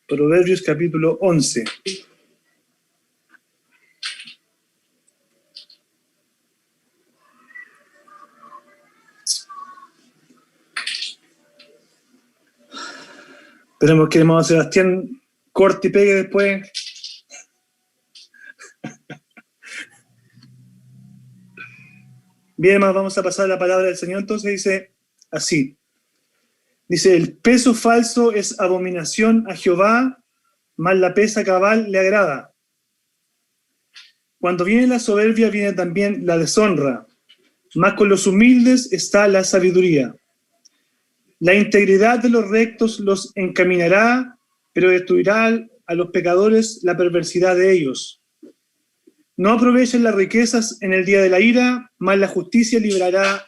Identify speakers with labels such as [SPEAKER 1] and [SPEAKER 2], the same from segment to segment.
[SPEAKER 1] Proverbios capítulo 11. Esperemos que el hermano Sebastián corte y pegue después. Bien, hermanos, vamos a pasar la palabra del Señor. Entonces dice así. Dice, el peso falso es abominación a Jehová, mas la pesa cabal le agrada. Cuando viene la soberbia, viene también la deshonra, mas con los humildes está la sabiduría. La integridad de los rectos los encaminará, pero destruirá a los pecadores la perversidad de ellos. No aprovechen las riquezas en el día de la ira, mas la justicia librará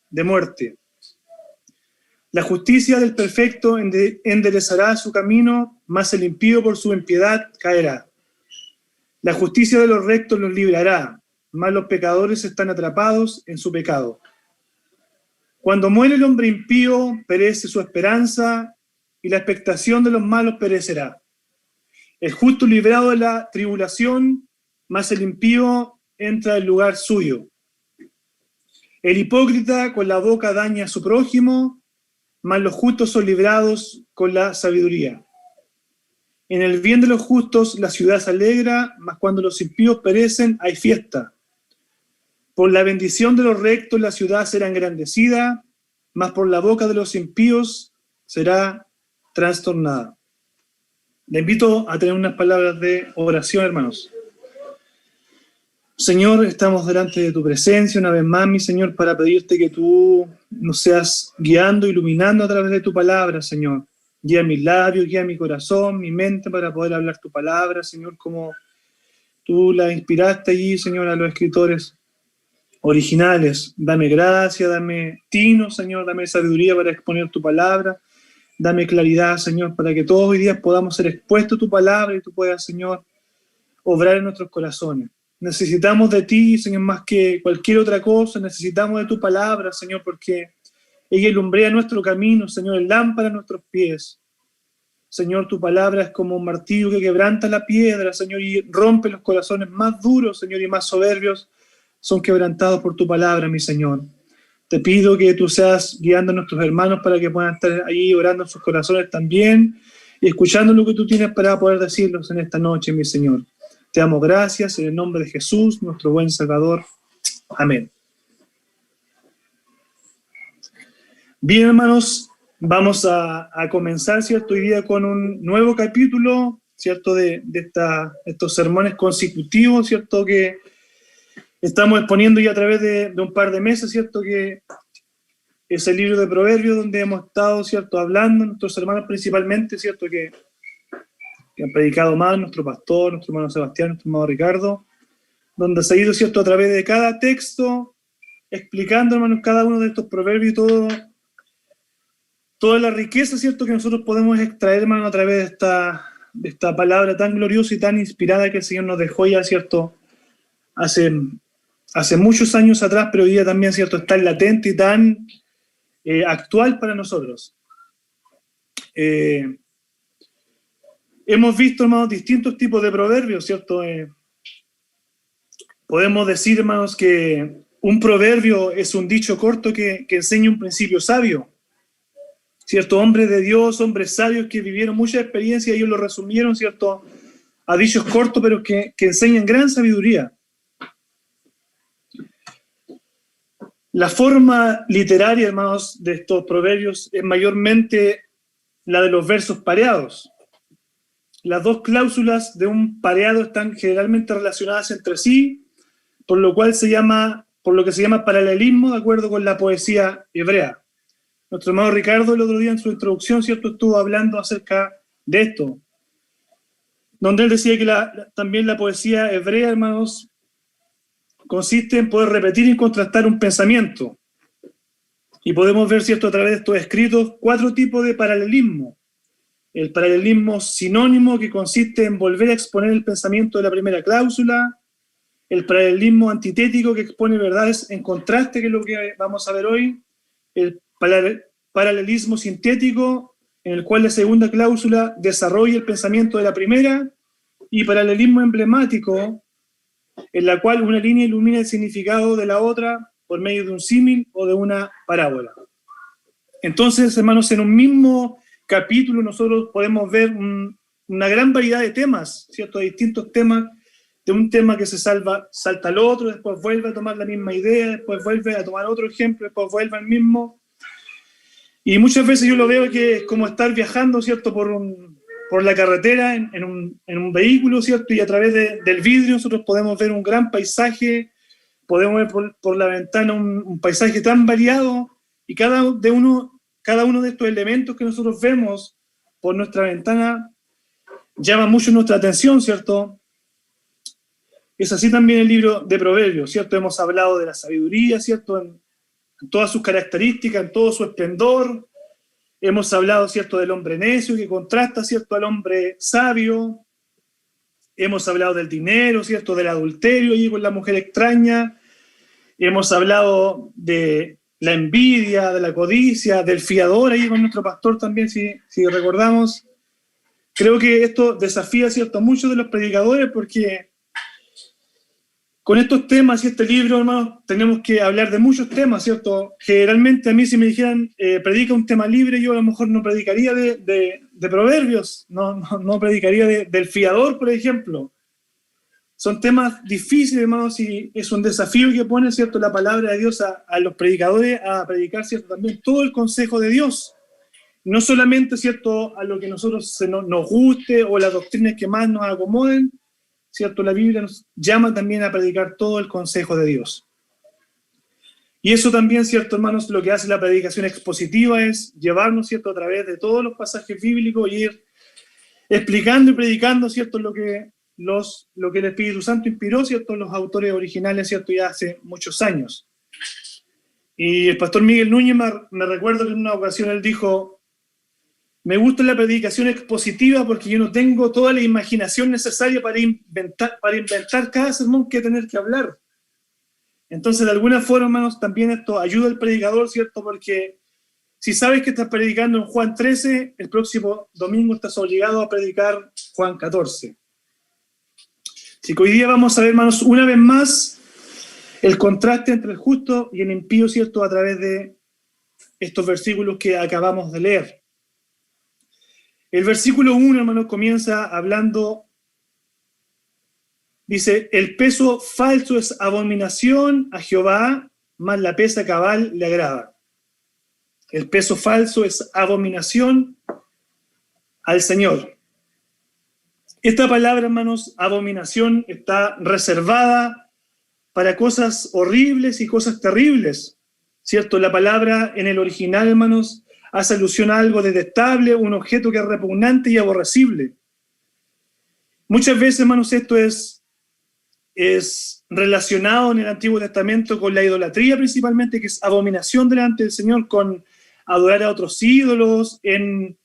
[SPEAKER 1] de muerte. La justicia del perfecto enderezará su camino, mas el impío por su impiedad caerá. La justicia de los rectos los librará, mas los pecadores están atrapados en su pecado. Cuando muere el hombre impío, perece su esperanza, y la expectación de los malos perecerá. El justo librado de la tribulación, mas el impío entra en lugar suyo. El hipócrita con la boca daña a su prójimo, mas los justos son librados con la sabiduría. En el bien de los justos la ciudad se alegra, mas cuando los impíos perecen hay fiesta. Por la bendición de los rectos la ciudad será engrandecida, mas por la boca de los impíos será trastornada. Le invito a tener unas palabras de oración, hermanos. Señor, estamos delante de tu presencia una vez más, mi Señor, para pedirte que tú nos seas guiando, iluminando a través de tu palabra, Señor. Guía mis labios, guía mi corazón, mi mente para poder hablar tu palabra, Señor, como tú la inspiraste allí, Señor, a los escritores originales. Dame gracia, dame tino, Señor, dame sabiduría para exponer tu palabra. Dame claridad, Señor, para que todos hoy días podamos ser expuestos a tu palabra y tú puedas, Señor, obrar en nuestros corazones. Necesitamos de ti, Señor, más que cualquier otra cosa. Necesitamos de tu palabra, Señor, porque ella ilumbrea nuestro camino, Señor, es lámpara a nuestros pies. Señor, tu palabra es como un martillo que quebranta la piedra, Señor, y rompe los corazones más duros, Señor, y más soberbios son quebrantados por tu palabra, mi Señor. Te pido que tú seas guiando a nuestros hermanos para que puedan estar ahí orando en sus corazones también y escuchando lo que tú tienes para poder decirlos en esta noche, mi Señor. Te damos gracias en el nombre de Jesús, nuestro buen Salvador. Amén. Bien, hermanos, vamos a comenzar, ¿cierto? Hoy día con un nuevo capítulo, ¿cierto? De estos sermones consecutivos, ¿cierto? Que estamos exponiendo ya a través de un par de meses, ¿cierto? Que es el libro de Proverbios donde hemos estado, ¿cierto? Hablando, nuestros hermanos principalmente, ¿cierto? Que han predicado más, nuestro pastor, nuestro hermano Sebastián, nuestro hermano Ricardo, donde se ha ido, ¿cierto? A través de cada texto, explicando, hermanos, cada uno de estos proverbios y toda la riqueza, ¿cierto? Que nosotros podemos extraer, hermano, a través de esta palabra tan gloriosa y tan inspirada que el Señor nos dejó ya, ¿cierto? Hace muchos años atrás, pero hoy día también, ¿cierto? Es tan latente y tan actual para nosotros. Hemos visto, hermanos, distintos tipos de proverbios, ¿cierto? Podemos decir, hermanos, que un proverbio es un dicho corto que enseña un principio sabio, ¿cierto? Hombres de Dios, hombres sabios que vivieron mucha experiencia, ellos lo resumieron, ¿cierto? A dichos cortos, pero que enseñan gran sabiduría. La forma literaria, hermanos, de estos proverbios es mayormente la de los versos pareados. Las dos cláusulas de un pareado están generalmente relacionadas entre sí, por lo que se llama paralelismo, de acuerdo con la poesía hebrea. Nuestro hermano Ricardo el otro día en su introducción, ¿cierto?, estuvo hablando acerca de esto, donde él decía que también la poesía hebrea, hermanos, consiste en poder repetir y contrastar un pensamiento. Y podemos ver, ¿cierto?, a través de estos escritos, 4 tipos de paralelismo. El paralelismo sinónimo, que consiste en volver a exponer el pensamiento de la primera cláusula. El paralelismo antitético, que expone verdades en contraste, que es lo que vamos a ver hoy. El paralelismo sintético, en el cual la segunda cláusula desarrolla el pensamiento de la primera, y paralelismo emblemático, en la cual una línea ilumina el significado de la otra por medio de un símil o de una parábola. Entonces, hermanos, en un mismo capítulo nosotros podemos ver una gran variedad de temas, ¿cierto? De distintos temas, de un tema que se salta al otro, después vuelve a tomar la misma idea, después vuelve a tomar otro ejemplo, después vuelve al mismo. Y muchas veces yo lo veo que es como estar viajando, ¿cierto? Por la carretera en un vehículo, ¿cierto? Y a través del vidrio nosotros podemos ver un gran paisaje, podemos ver por la ventana un paisaje tan variado, y cada uno de estos elementos que nosotros vemos por nuestra ventana llama mucho nuestra atención, ¿cierto? Es así también el libro de Proverbios, ¿cierto? Hemos hablado de la sabiduría, ¿cierto? En todas sus características, en todo su esplendor. Hemos hablado, ¿cierto?, del hombre necio que contrasta, ¿cierto?, al hombre sabio. Hemos hablado del dinero, ¿cierto?, del adulterio y con la mujer extraña. Hemos hablado de la envidia, de la codicia, del fiador ahí con nuestro pastor también, si recordamos. Creo que esto desafía, ¿cierto?, a muchos de los predicadores, porque con estos temas y este libro, hermanos, tenemos que hablar de muchos temas, ¿cierto? Generalmente a mí si me dijeran, predica un tema libre, yo a lo mejor no predicaría de Proverbios, no predicaría del fiador, por ejemplo. Son temas difíciles, hermanos, y es un desafío que pone, ¿cierto?, la palabra de Dios a los predicadores a predicar, ¿cierto?, también todo el consejo de Dios. No solamente, ¿cierto?, a lo que nosotros nos guste o las doctrinas que más nos acomoden, ¿cierto? La Biblia nos llama también a predicar todo el consejo de Dios. Y eso también, ¿cierto, hermanos? Lo que hace la predicación expositiva es llevarnos, ¿cierto?, a través de todos los pasajes bíblicos y ir explicando y predicando, ¿cierto?, lo que el Espíritu Santo inspiró, ¿cierto?, los autores originales, ¿cierto?, ya hace muchos años. Y el pastor Miguel Núñez me recuerdo que en una ocasión él dijo: me gusta la predicación expositiva porque yo no tengo toda la imaginación necesaria para inventar cada sermón que tener que hablar. Entonces, de alguna forma, hermanos, también esto ayuda al predicador, ¿cierto? Porque si sabes que estás predicando en Juan 13, el próximo domingo estás obligado a predicar Juan 14. Así que hoy día vamos a ver, hermanos, una vez más el contraste entre el justo y el impío, ¿cierto?, a través de estos versículos que acabamos de leer. El versículo 1, hermanos, comienza hablando, dice: el peso falso es abominación a Jehová, mas la pesa cabal le agrada. El peso falso es abominación al Señor. Esta palabra, hermanos, abominación, está reservada para cosas horribles y cosas terribles, ¿cierto? La palabra en el original, hermanos, hace alusión a algo detestable, un objeto que es repugnante y aborrecible. Muchas veces, hermanos, esto es relacionado en el Antiguo Testamento con la idolatría principalmente, que es abominación delante del Señor, con adorar a otros ídolos, en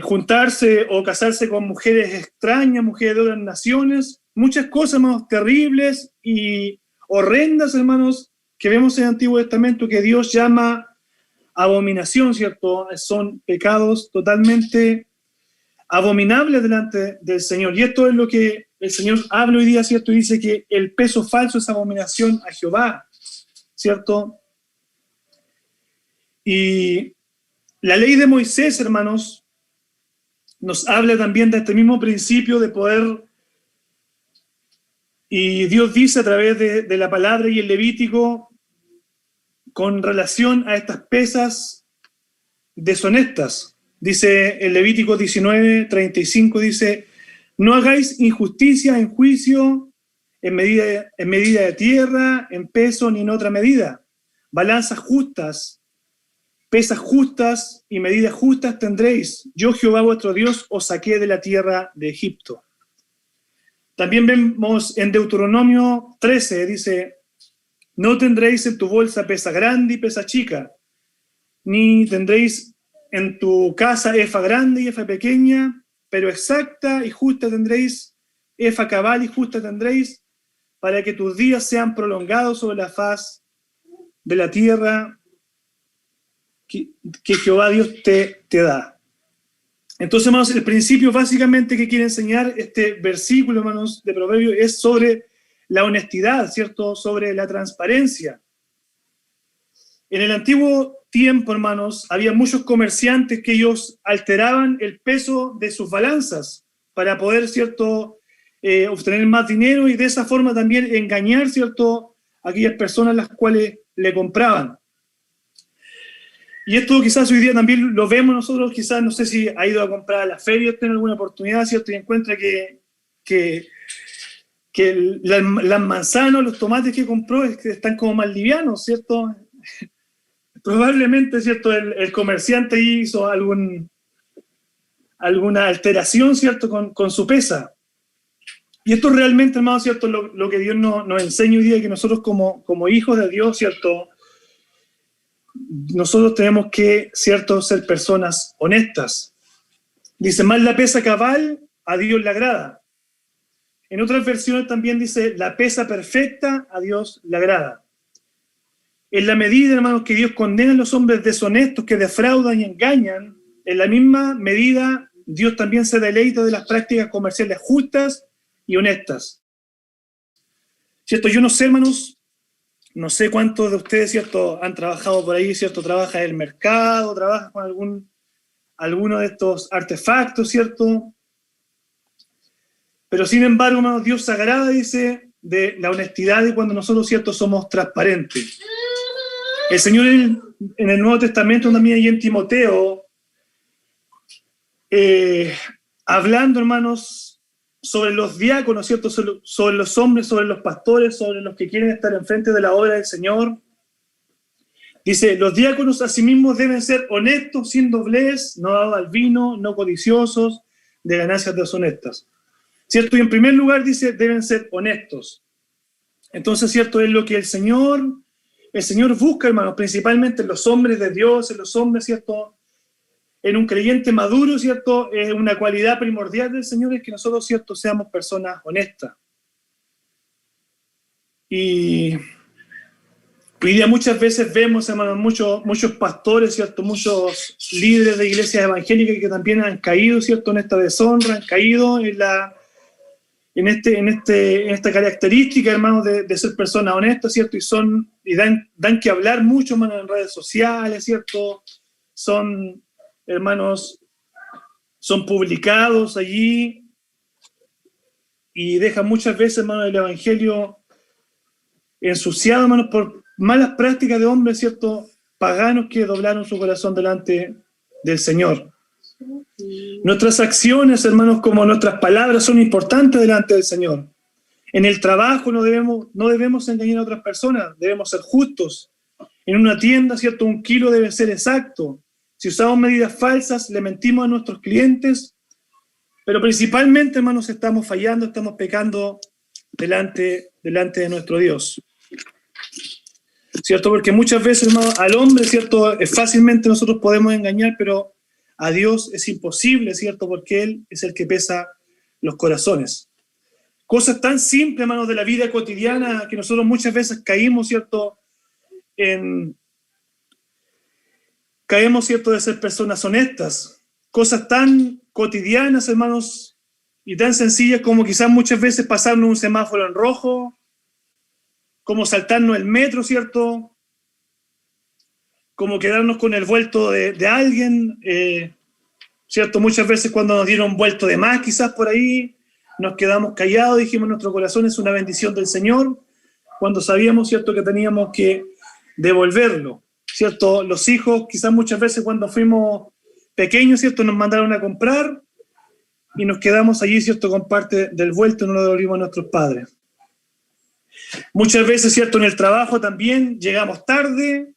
[SPEAKER 1] juntarse o casarse con mujeres extrañas, mujeres de otras naciones, muchas cosas, hermanos, terribles y horrendas, hermanos, que vemos en el Antiguo Testamento que Dios llama abominación, ¿cierto? Son pecados totalmente abominables delante del Señor. Y esto es lo que el Señor habla hoy día, ¿cierto? Y dice que el peso falso es abominación a Jehová, ¿cierto? Y la ley de Moisés, hermanos, nos habla también de este mismo principio de poder, y Dios dice a través de la palabra y el Levítico, con relación a estas pesas deshonestas. Dice el Levítico 19:35, dice: no hagáis injusticia en juicio, en medida de tierra, en peso ni en otra medida. Balanzas justas, pesas justas y medidas justas tendréis. Yo, Jehová vuestro Dios, os saqué de la tierra de Egipto. También vemos en Deuteronomio 13, dice: no tendréis en tu bolsa pesa grande y pesa chica, ni tendréis en tu casa efa grande y efa pequeña, pero exacta y justa tendréis, efa cabal y justa tendréis, para que tus días sean prolongados sobre la faz de la tierra que Jehová Dios te da. Entonces, hermanos, el principio básicamente que quiere enseñar este versículo, hermanos, de Proverbios es sobre la honestidad, ¿cierto? Sobre la transparencia. En el antiguo tiempo, hermanos, había muchos comerciantes que ellos alteraban el peso de sus balanzas para poder, ¿cierto?, obtener más dinero y de esa forma también engañar, ¿cierto?, a aquellas personas a las cuales le compraban. Y esto quizás hoy día también lo vemos nosotros, quizás no sé si ha ido a comprar a la feria, tiene alguna oportunidad, ¿cierto?, y encuentra que las manzanas, los tomates que compró están como más livianos, ¿cierto? Probablemente, ¿cierto?, el comerciante hizo alguna alteración, ¿cierto?, con su pesa. Y esto realmente, hermano, ¿cierto?, lo que Dios nos enseña hoy día, que nosotros como hijos de Dios, ¿cierto?, nosotros tenemos que, ¿cierto?, ser personas honestas. Dice, más la pesa cabal, a Dios le agrada. En otras versiones también dice, la pesa perfecta, a Dios le agrada. En la medida, hermanos, que Dios condena a los hombres deshonestos que defraudan y engañan, en la misma medida Dios también se deleita de las prácticas comerciales justas y honestas. ¿Cierto? Yo no sé, hermanos, no sé cuántos de ustedes, ¿cierto?, han trabajado por ahí, ¿cierto? Trabaja en el mercado, trabaja con alguno de estos artefactos, ¿cierto? Pero sin embargo, hermanos, Dios se agrada, dice, de la honestidad y cuando nosotros, ¿cierto?, somos transparentes. El Señor en el Nuevo Testamento también y en Timoteo, hablando, hermanos, sobre los diáconos, ¿cierto?, sobre los hombres, sobre los pastores, sobre los que quieren estar enfrente de la obra del Señor. Dice, los diáconos asimismo deben ser honestos, sin doblez, no dados al vino, no codiciosos de ganancias deshonestas. ¿Cierto? Y en primer lugar dice, deben ser honestos. Entonces, ¿cierto?, es lo que el Señor busca, hermanos, principalmente en los hombres de Dios, en los hombres, ¿cierto?, en un creyente maduro, ¿cierto?, es una cualidad primordial del Señor, es que nosotros, ¿cierto?, seamos personas honestas. Y hoy día muchas veces vemos, hermanos, muchos pastores, ¿cierto?, muchos líderes de iglesias evangélicas que también han caído, ¿cierto?, en esta deshonra, han caído en esta característica, hermanos, de ser personas honestas, ¿cierto? Y dan que hablar mucho, hermanos, en redes sociales, ¿cierto? Son, hermanos, son publicados allí y dejan muchas veces, hermanos, el evangelio ensuciado, hermanos, por malas prácticas de hombres, ¿cierto?, paganos que doblaron su corazón delante del Señor. Nuestras acciones, hermanos, como nuestras palabras son importantes delante del Señor. En el trabajo no debemos engañar a otras personas, debemos ser justos. En una tienda, ¿cierto?, 1 kilo debe ser exacto. Si usamos medidas falsas, le mentimos a nuestros clientes, pero principalmente, hermanos, estamos fallando, estamos pecando delante de nuestro Dios. ¿Cierto? Porque muchas veces, hermanos, al hombre, ¿cierto?, fácilmente nosotros podemos engañar, pero a Dios es imposible, ¿cierto?, porque Él es el que pesa los corazones. Cosas tan simples, hermanos, de la vida cotidiana que nosotros muchas veces caemos, ¿cierto?, ¿cierto?, de ser personas honestas. Cosas tan cotidianas, hermanos, y tan sencillas como quizás muchas veces pasarnos un semáforo en rojo, como saltarnos el metro, ¿cierto?, como quedarnos con el vuelto de alguien, ¿cierto? Muchas veces cuando nos dieron vuelto de más, quizás por ahí, nos quedamos callados, dijimos, nuestro corazón es una bendición del Señor, cuando sabíamos, ¿cierto?, que teníamos que devolverlo, ¿cierto? Los hijos, quizás muchas veces cuando fuimos pequeños, ¿cierto?, nos mandaron a comprar y nos quedamos allí, ¿cierto?, con parte del vuelto y no lo devolvimos a nuestros padres. Muchas veces, ¿cierto?, en el trabajo también llegamos tarde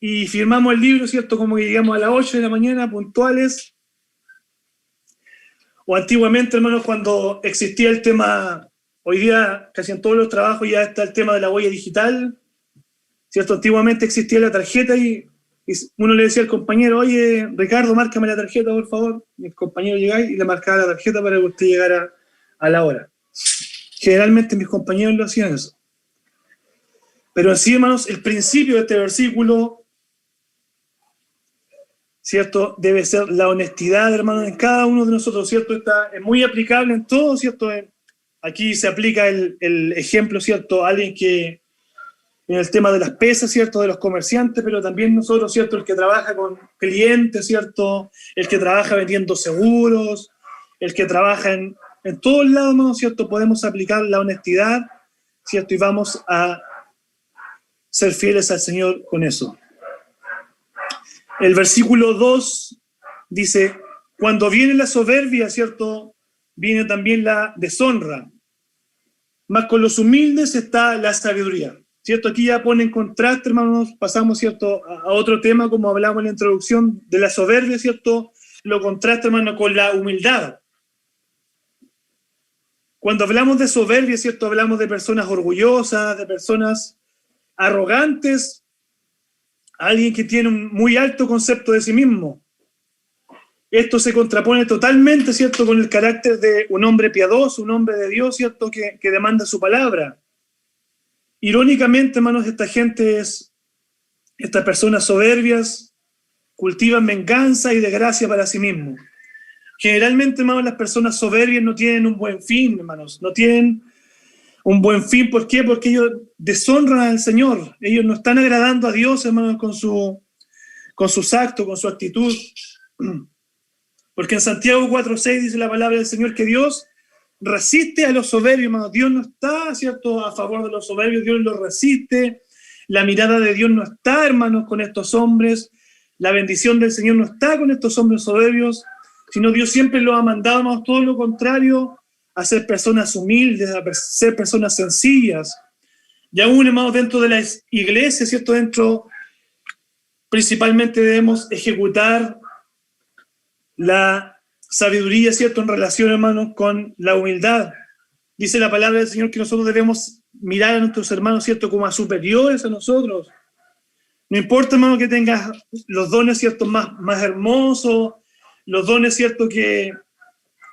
[SPEAKER 1] y firmamos el libro, ¿cierto?, como que llegamos a las 8 de la mañana, puntuales. O antiguamente, hermanos, cuando existía el tema, hoy día casi en todos los trabajos ya está el tema de la huella digital, ¿cierto? Antiguamente existía la tarjeta y uno le decía al compañero, oye, Ricardo, márcame la tarjeta, por favor. Y el compañero llegaba y le marcaba la tarjeta para que usted llegara a la hora. Generalmente mis compañeros lo hacían eso. Pero así, hermanos, el principio de este versículo ¿cierto? Debe ser la honestidad, hermanos, en cada uno de nosotros, ¿cierto? Es muy aplicable en todo, ¿cierto? Aquí se aplica el ejemplo, ¿cierto? Alguien que en el tema de las pesas, ¿cierto? De los comerciantes, pero también nosotros, ¿cierto? El que trabaja con clientes, ¿cierto? El que trabaja vendiendo seguros, el que trabaja en todos lados, ¿no? ¿Cierto? Podemos aplicar la honestidad, ¿cierto? Y vamos a ser fieles al Señor con eso. El versículo 2 dice, cuando viene la soberbia, ¿cierto? Viene también la deshonra. Mas con los humildes está la sabiduría. ¿Cierto? Aquí ya pone en contraste, hermanos, pasamos, ¿cierto?, a otro tema, como hablamos en la introducción, de la soberbia, ¿cierto? Lo contrasta, hermano, con la humildad. Cuando hablamos de soberbia, ¿cierto?, hablamos de personas orgullosas, de personas arrogantes, alguien que tiene un muy alto concepto de sí mismo. Esto se contrapone totalmente, ¿cierto?, con el carácter de un hombre piadoso, un hombre de Dios, ¿cierto?, que demanda su palabra. Irónicamente, hermanos, estas personas soberbias cultivan venganza y desgracia para sí mismos. Generalmente, hermanos, las personas soberbias no tienen un buen fin, hermanos, no tienen un buen fin. ¿Por qué? Porque ellos deshonran al Señor. Ellos no están agradando a Dios, hermanos, con sus actos, con su actitud. Porque en Santiago 4:6 dice la palabra del Señor que Dios resiste a los soberbios, hermanos. Dios no está, ¿cierto?, a favor de los soberbios, Dios los resiste. La mirada de Dios no está, hermanos, con estos hombres. La bendición del Señor no está con estos hombres soberbios, sino Dios siempre los ha mandado, hermanos, todo lo contrario, a ser personas humildes, a ser personas sencillas. Y aún, hermanos, dentro de la iglesia, ¿cierto?, principalmente debemos ejecutar la sabiduría, ¿cierto?, en relación, hermanos, con la humildad. Dice la palabra del Señor que nosotros debemos mirar a nuestros hermanos, ¿cierto?, como a superiores a nosotros. No importa, hermano, que tengas los dones, ¿cierto?, más hermosos, los dones, ¿cierto?, que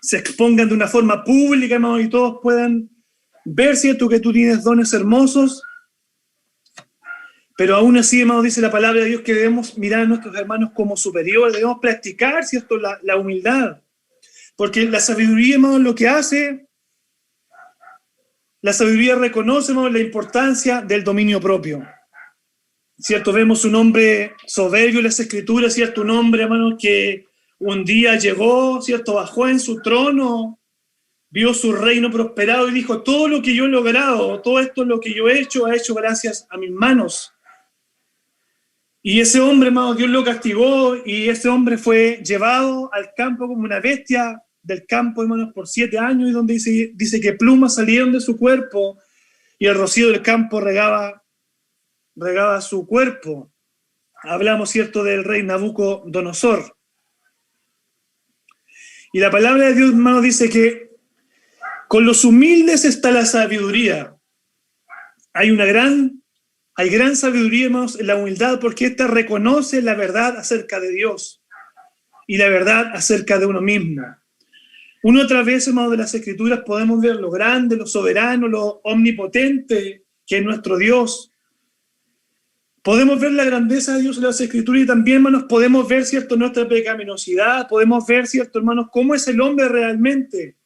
[SPEAKER 1] se expongan de una forma pública, hermano, y todos puedan ver, ¿cierto?, que tú tienes dones hermosos. Pero aún así, hermano, dice la palabra de Dios que debemos mirar a nuestros hermanos como superiores, debemos practicar, ¿cierto?, la humildad. Porque la sabiduría, hermano, lo que hace, la sabiduría reconoce, hermano, la importancia del dominio propio. ¿Cierto? Vemos un hombre soberbio en las Escrituras, ¿cierto? Un hombre, hermano, que un día llegó, ¿cierto?, bajó en su trono, vio su reino prosperado y dijo, todo lo que yo he logrado, todo esto lo que yo he hecho gracias a mis manos. Y ese hombre, hermano, Dios lo castigó y ese hombre fue llevado al campo como una bestia del campo, hermanos, por 7 años, y donde dice que plumas salieron de su cuerpo y el rocío del campo regaba su cuerpo. Hablamos, ¿cierto?, del rey Nabucodonosor. Y la palabra de Dios, hermano, dice que con los humildes está la sabiduría. Hay gran sabiduría, hermanos, en la humildad, porque ésta reconoce la verdad acerca de Dios y la verdad acerca de uno mismo. Una otra vez, hermanos, de las Escrituras podemos ver lo grande, lo soberano, lo omnipotente que es nuestro Dios. Podemos ver la grandeza de Dios en las Escrituras y también, hermanos, podemos ver, ¿cierto?, nuestra pecaminosidad, podemos ver, ¿cierto, hermanos, cómo es el hombre realmente.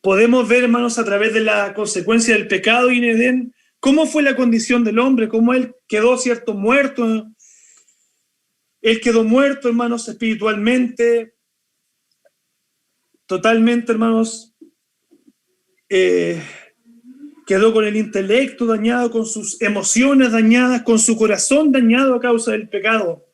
[SPEAKER 1] Podemos ver, hermanos, a través de la consecuencia del pecado y en Edén, cómo fue la condición del hombre, cómo él quedó, ¿cierto?, muerto. Él quedó muerto, hermanos, espiritualmente, totalmente, hermanos, quedó con el intelecto dañado, con sus emociones dañadas, con su corazón dañado a causa del pecado.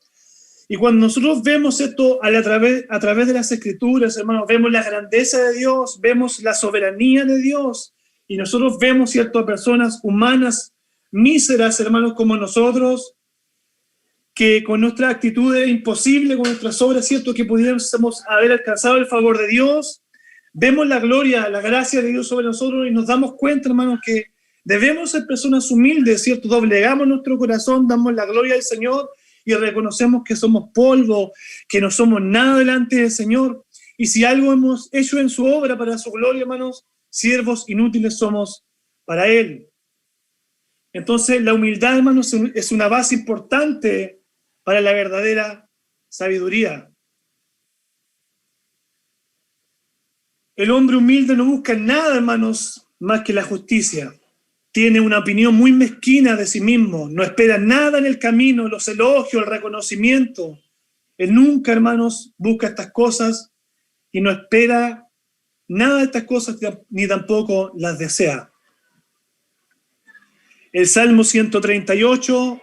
[SPEAKER 1] Y cuando nosotros vemos esto a través de las Escrituras, hermanos, vemos la grandeza de Dios, vemos la soberanía de Dios, y nosotros vemos, ¿cierto?, a personas humanas, míseras, hermanos, como nosotros, que con nuestra actitud es imposible, con nuestras obras, ¿cierto?, que pudiésemos haber alcanzado el favor de Dios. Vemos la gloria, la gracia de Dios sobre nosotros y nos damos cuenta, hermanos, que debemos ser personas humildes, ¿cierto? Doblegamos nuestro corazón, damos la gloria al Señor y reconocemos que somos polvo, que no somos nada delante del Señor. Y si algo hemos hecho en su obra para su gloria, hermanos, siervos inútiles somos para Él. Entonces, la humildad, hermanos, es una base importante para la verdadera sabiduría. El hombre humilde no busca nada, hermanos, más que la justicia. Tiene una opinión muy mezquina de sí mismo, no espera nada en el camino, los elogios, el reconocimiento. Él nunca, hermanos, busca estas cosas y no espera nada de estas cosas ni tampoco las desea. El Salmo 138,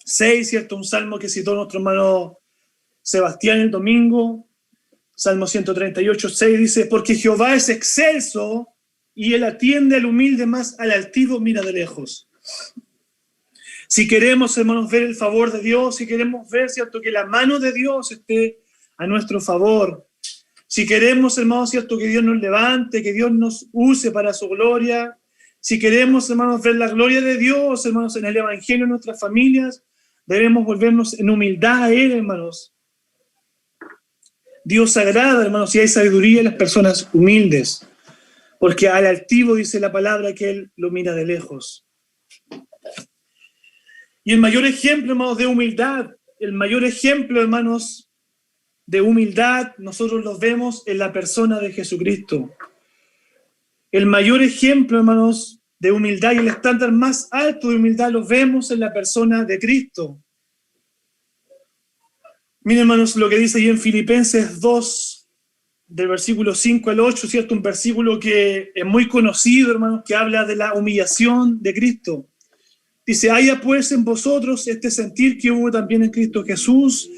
[SPEAKER 1] 6, ¿cierto? Un salmo que citó nuestro hermano Sebastián el domingo. Salmo 138, 6 dice: porque Jehová es excelso y él atiende al humilde, más al altivo mira de lejos. Si queremos, hermanos, ver el favor de Dios, si queremos ver, ¿cierto?, que la mano de Dios esté a nuestro favor, si queremos, hermanos, ¿cierto?, que Dios nos levante, que Dios nos use para su gloria, si queremos, hermanos, ver la gloria de Dios, hermanos, en el Evangelio, en nuestras familias, debemos volvernos en humildad a Él, hermanos. Dios agrada, hermanos, si hay sabiduría en las personas humildes, porque al altivo dice la palabra que Él lo mira de lejos. Y el mayor ejemplo, hermanos, de humildad, el mayor ejemplo, hermanos, de humildad, nosotros los vemos en la persona de Jesucristo. El mayor ejemplo, hermanos, de humildad y el estándar más alto de humildad los vemos en la persona de Cristo. Miren, hermanos, lo que dice ahí en Filipenses 2, del versículo 5 al 8, ¿cierto? Un versículo que es muy conocido, hermanos, que habla de la humillación de Cristo. Dice: haya pues en vosotros este sentir que hubo también en Cristo Jesús,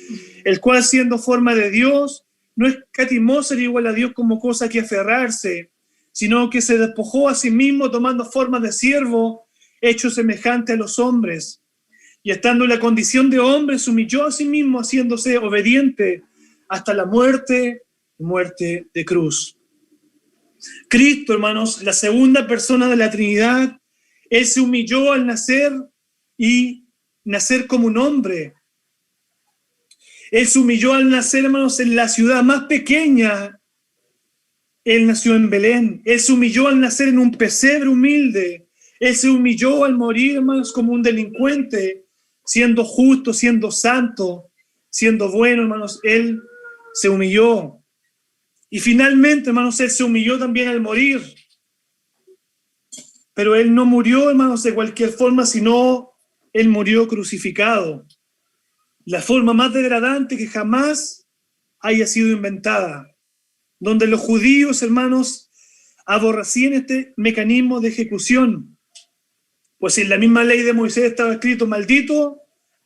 [SPEAKER 1] el cual, siendo forma de Dios, no escatimó ser igual a Dios como cosa que aferrarse, sino que se despojó a sí mismo, tomando forma de siervo, hecho semejante a los hombres. Y estando en la condición de hombre, se humilló a sí mismo, haciéndose obediente hasta la muerte de cruz. Cristo, hermanos, la segunda persona de la Trinidad, Él se humilló al nacer y nacer como un hombre. Él se humilló al nacer, hermanos, en la ciudad más pequeña. Él nació en Belén. Él se humilló al nacer en un pesebre humilde. Él se humilló al morir, hermanos, como un delincuente, siendo justo, siendo santo, siendo bueno, hermanos. Él se humilló. Y finalmente, hermanos, Él se humilló también al morir. Pero Él no murió, hermanos, de cualquier forma, sino Él murió crucificado. La forma más degradante que jamás haya sido inventada, donde los judíos, hermanos, aborrecían este mecanismo de ejecución, pues en la misma ley de Moisés estaba escrito: maldito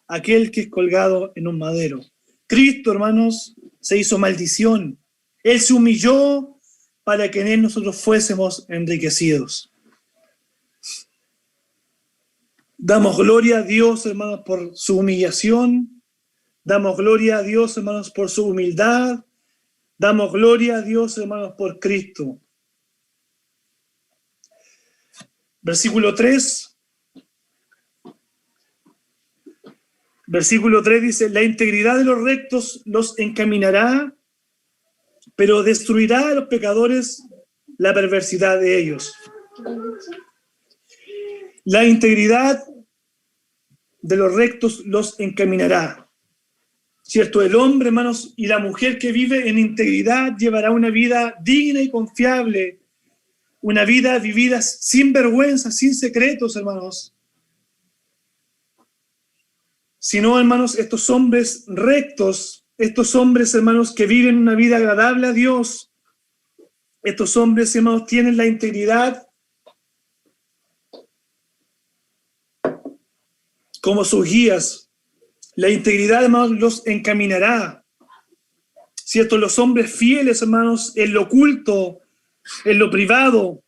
[SPEAKER 1] aquel que es colgado en un madero. Cristo, hermanos, se hizo maldición. Él se humilló para que en Él nosotros fuésemos enriquecidos. Damos gloria a Dios, hermanos, por su humillación. Damos gloria a Dios, hermanos, por su humildad. Damos gloria a Dios, hermanos, por Cristo. Versículo 3. Versículo 3 dice: la integridad de los rectos los encaminará, pero destruirá a los pecadores la perversidad de ellos. La integridad de los rectos los encaminará. ¿Cierto? El hombre, hermanos, y la mujer que vive en integridad llevará una vida digna y confiable, una vida vivida sin vergüenza, sin secretos, hermanos. Sino, hermanos, estos hombres rectos, estos hombres, hermanos, que viven una vida agradable a Dios, estos hombres, hermanos, tienen la integridad como sus guías. La integridad, hermanos, los encaminará. ¿Cierto? Los hombres fieles, hermanos, en lo oculto, en lo privado,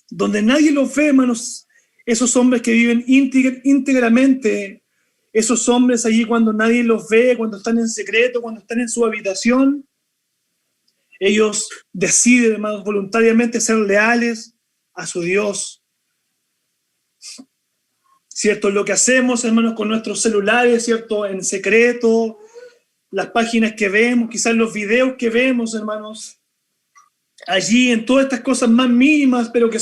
[SPEAKER 1] donde nadie los ve, hermanos, esos hombres que viven íntegramente, esos hombres allí cuando nadie los ve, cuando están en secreto, cuando están en su habitación, ellos deciden, hermanos, voluntariamente ser leales a su Dios. ¿Cierto? Lo que hacemos, hermanos, con nuestros celulares, ¿cierto? En secreto, las páginas que vemos, quizás los videos que vemos, hermanos, allí en todas estas cosas más mínimas, pero que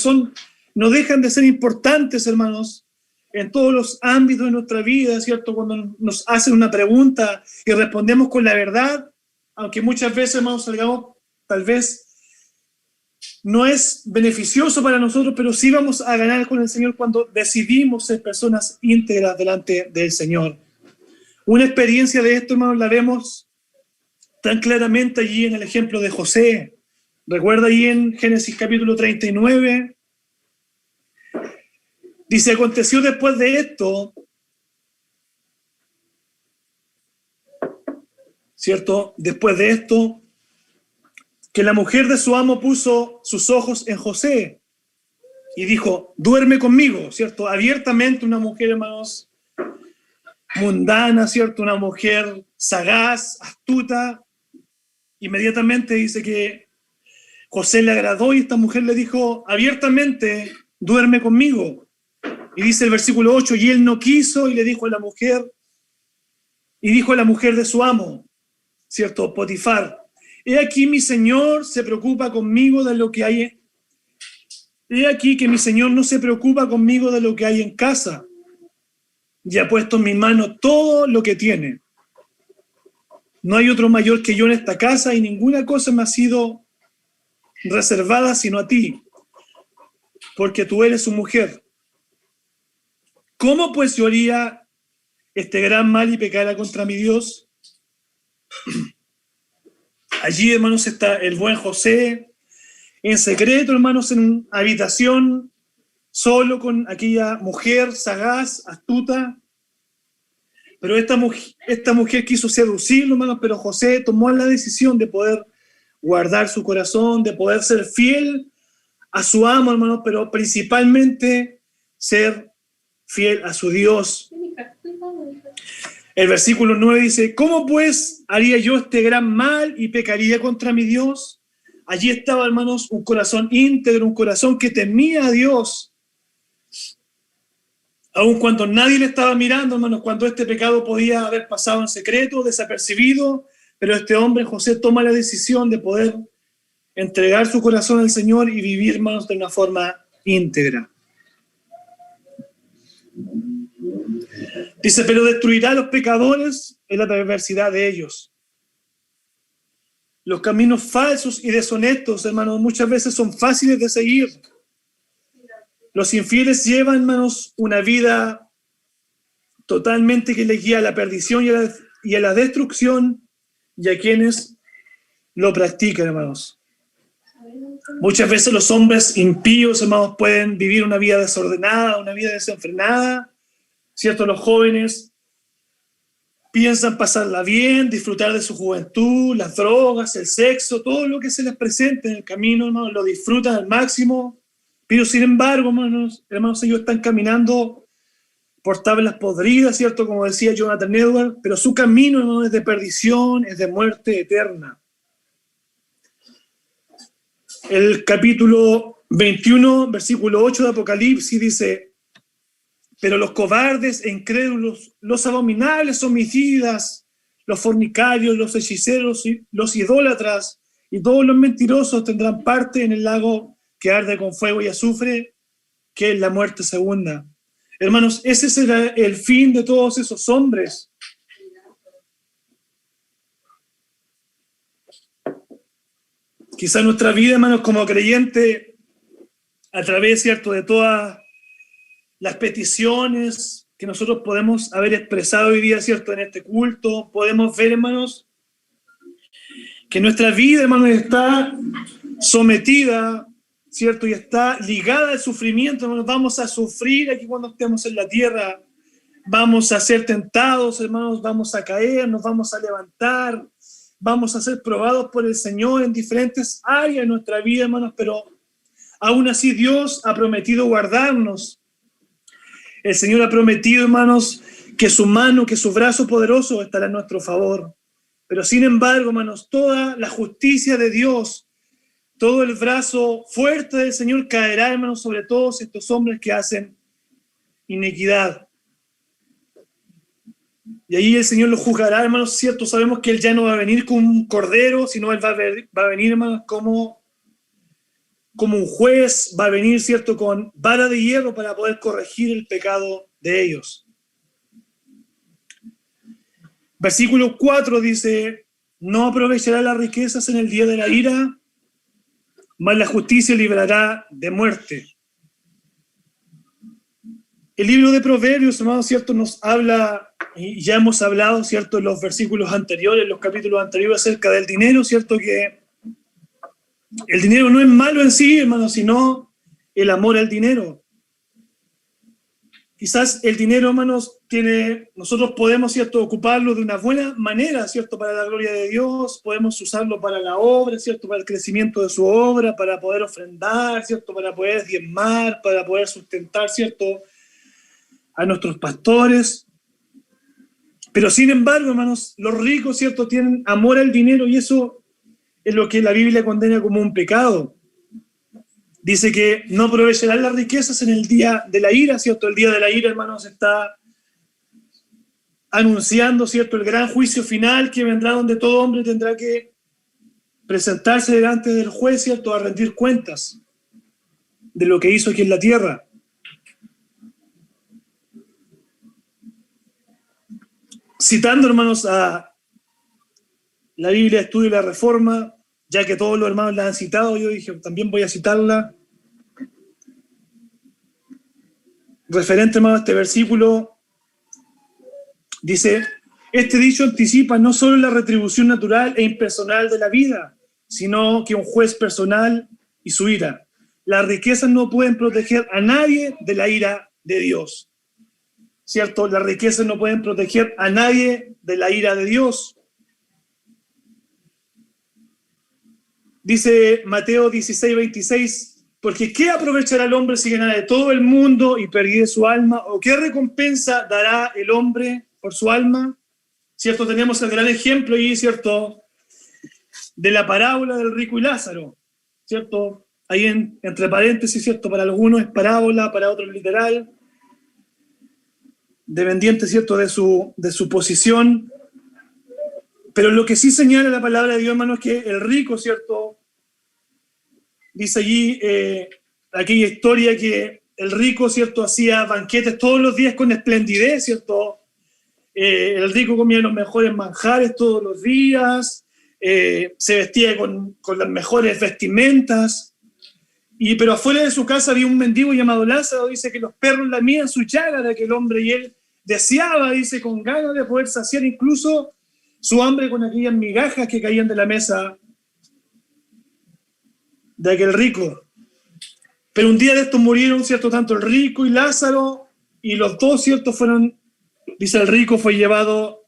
[SPEAKER 1] no dejan de ser importantes, hermanos. en todos los ámbitos de nuestra vida, ¿cierto? Cuando nos hacen una pregunta y respondemos con la verdad, aunque muchas veces, hermanos, salgamos, tal vez no es beneficioso para nosotros, pero sí vamos a ganar con el Señor cuando decidimos ser personas íntegras delante del Señor. Una experiencia de esto, hermanos, la vemos tan claramente allí en el ejemplo de José. Recuerda ahí en Génesis capítulo 39, dice, aconteció después de esto, ¿cierto? Después de esto, que la mujer de su amo puso sus ojos en José y dijo, duerme conmigo, ¿cierto? Abiertamente una mujer, hermanos, mundana, ¿cierto? Una mujer sagaz, astuta. Inmediatamente dice que José le agradó y esta mujer le dijo abiertamente, duerme conmigo. Y dice el versículo 8, y él no quiso y le dijo a la mujer, y dijo a la mujer de su amo, ¿cierto? Potifar, he aquí mi señor se preocupa conmigo de lo que hay. He aquí que mi señor no se preocupa conmigo de lo que hay en casa, y ha puesto en mi mano todo lo que tiene. No hay otro mayor que yo en esta casa y ninguna cosa me ha sido reservada sino a ti, porque tú eres su mujer. ¿Cómo pues yo haría este gran mal y pecara contra mi Dios? Allí, hermanos, está el buen José, en secreto, hermanos, en una habitación, solo con aquella mujer sagaz, astuta. Pero esta mujer quiso seducirlo, hermanos, pero José tomó la decisión de poder guardar su corazón, de poder ser fiel a su amo, hermanos, pero principalmente ser fiel a su Dios. El versículo 9 dice, ¿cómo pues haría yo este gran mal y pecaría contra mi Dios? Allí estaba, hermanos, un corazón íntegro, un corazón que temía a Dios. Aun cuando nadie le estaba mirando, hermanos, cuando este pecado podía haber pasado en secreto, desapercibido, pero este hombre, José, toma la decisión de poder entregar su corazón al Señor y vivir, hermanos, de una forma íntegra. Dice, pero destruirá a los pecadores en la perversidad de ellos. Los caminos falsos y deshonestos, hermanos, muchas veces son fáciles de seguir. Los infieles llevan, hermanos, una vida totalmente que les guía a la perdición y a la destrucción, y a quienes lo practican, hermanos. Muchas veces los hombres impíos, hermanos, pueden vivir una vida desordenada, una vida desenfrenada, ¿cierto? Los jóvenes piensan pasarla bien, disfrutar de su juventud, las drogas, el sexo, todo lo que se les presente en el camino, hermanos, lo disfrutan al máximo, pero sin embargo, hermanos, ellos están caminando por tablas podridas, ¿cierto? Como decía Jonathan Edwards, pero su camino, hermanos, es de perdición, es de muerte eterna. El capítulo 21, versículo 8 de Apocalipsis dice, pero los cobardes e incrédulos, los abominables homicidas, los fornicarios, los hechiceros, los idólatras y todos los mentirosos tendrán parte en el lago que arde con fuego y azufre, que es la muerte segunda. Hermanos, ese será el fin de todos esos hombres. Quizá nuestra vida, hermanos, como creyente, a través, ¿cierto?, de todas las peticiones que nosotros podemos haber expresado hoy día, ¿cierto?, en este culto, podemos ver, hermanos, que nuestra vida, hermanos, está sometida, ¿cierto?, y está ligada al sufrimiento. Hermanos, vamos a sufrir aquí cuando estemos en la tierra, vamos a ser tentados, hermanos, vamos a caer, nos vamos a levantar, vamos a ser probados por el Señor en diferentes áreas de nuestra vida, hermanos, pero aún así Dios ha prometido guardarnos. El Señor ha prometido, hermanos, que su mano, que su brazo poderoso estará en nuestro favor. Pero sin embargo, hermanos, toda la justicia de Dios, todo el brazo fuerte del Señor caerá, hermanos, sobre todos estos hombres que hacen iniquidad. Y ahí el Señor los juzgará, hermanos, cierto, sabemos que Él ya no va a venir como un cordero, sino Él va a venir, hermanos, como un juez, va a venir, cierto, con vara de hierro para poder corregir el pecado de ellos. Versículo 4 dice, no aprovechará las riquezas en el día de la ira, mas la justicia librará de muerte. El libro de Proverbios, hermanos, ¿cierto?, nos habla, y ya hemos hablado, ¿cierto?, en los versículos anteriores, en los capítulos anteriores, acerca del dinero, ¿cierto?, que el dinero no es malo en sí, hermanos, sino el amor al dinero. Quizás el dinero, hermanos, nosotros podemos, ¿cierto?, ocuparlo de una buena manera, ¿cierto?, para la gloria de Dios, podemos usarlo para la obra, ¿cierto?, para el crecimiento de su obra, para poder ofrendar, ¿cierto?, para poder diezmar, para poder sustentar, ¿cierto?, a nuestros pastores. Pero sin embargo, hermanos, los ricos, ¿cierto?, tienen amor al dinero y eso es lo que la Biblia condena como un pecado. Dice que no aprovecharán las riquezas en el día de la ira, ¿cierto? El día de la ira, hermanos, está anunciando, ¿cierto?, el gran juicio final que vendrá, donde todo hombre tendrá que presentarse delante del juez, ¿cierto?, a rendir cuentas de lo que hizo aquí en la tierra. Citando, hermanos, a la Biblia Estudio y la Reforma, ya que todos los hermanos la han citado, yo dije, también voy a citarla. Referente, hermano, a este versículo, dice, este dicho anticipa no solo la retribución natural e impersonal de la vida, sino que un juez personal y su ira. Las riquezas no pueden proteger a nadie de la ira de Dios. ¿Cierto? Las riquezas no pueden proteger a nadie de la ira de Dios. Dice Mateo 16:26, porque ¿qué aprovechará el hombre si ganara todo el mundo y perdiere su alma? ¿O qué recompensa dará el hombre por su alma? ¿Cierto? Tenemos el gran ejemplo ahí, ¿cierto?, de la parábola del rico y Lázaro, ¿cierto? Ahí entre paréntesis, ¿cierto? Para algunos es parábola, para otros literal, dependiente, ¿cierto?, de su posición. Pero lo que sí señala la palabra de Dios, hermano, es que el rico, ¿cierto?, dice allí aquella historia que el rico, ¿cierto?, hacía banquetes todos los días con esplendidez, ¿cierto? El rico comía los mejores manjares todos los días, se vestía con las mejores vestimentas, pero afuera de su casa había un mendigo llamado Lázaro. Dice que los perros lamían su llaga de aquel hombre y él deseaba, dice, con ganas de poder saciar incluso su hambre con aquellas migajas que caían de la mesa de aquel rico. Pero un día de estos murieron, ¿cierto?, tanto el rico y Lázaro, y los dos, ¿cierto?, dice, el rico fue llevado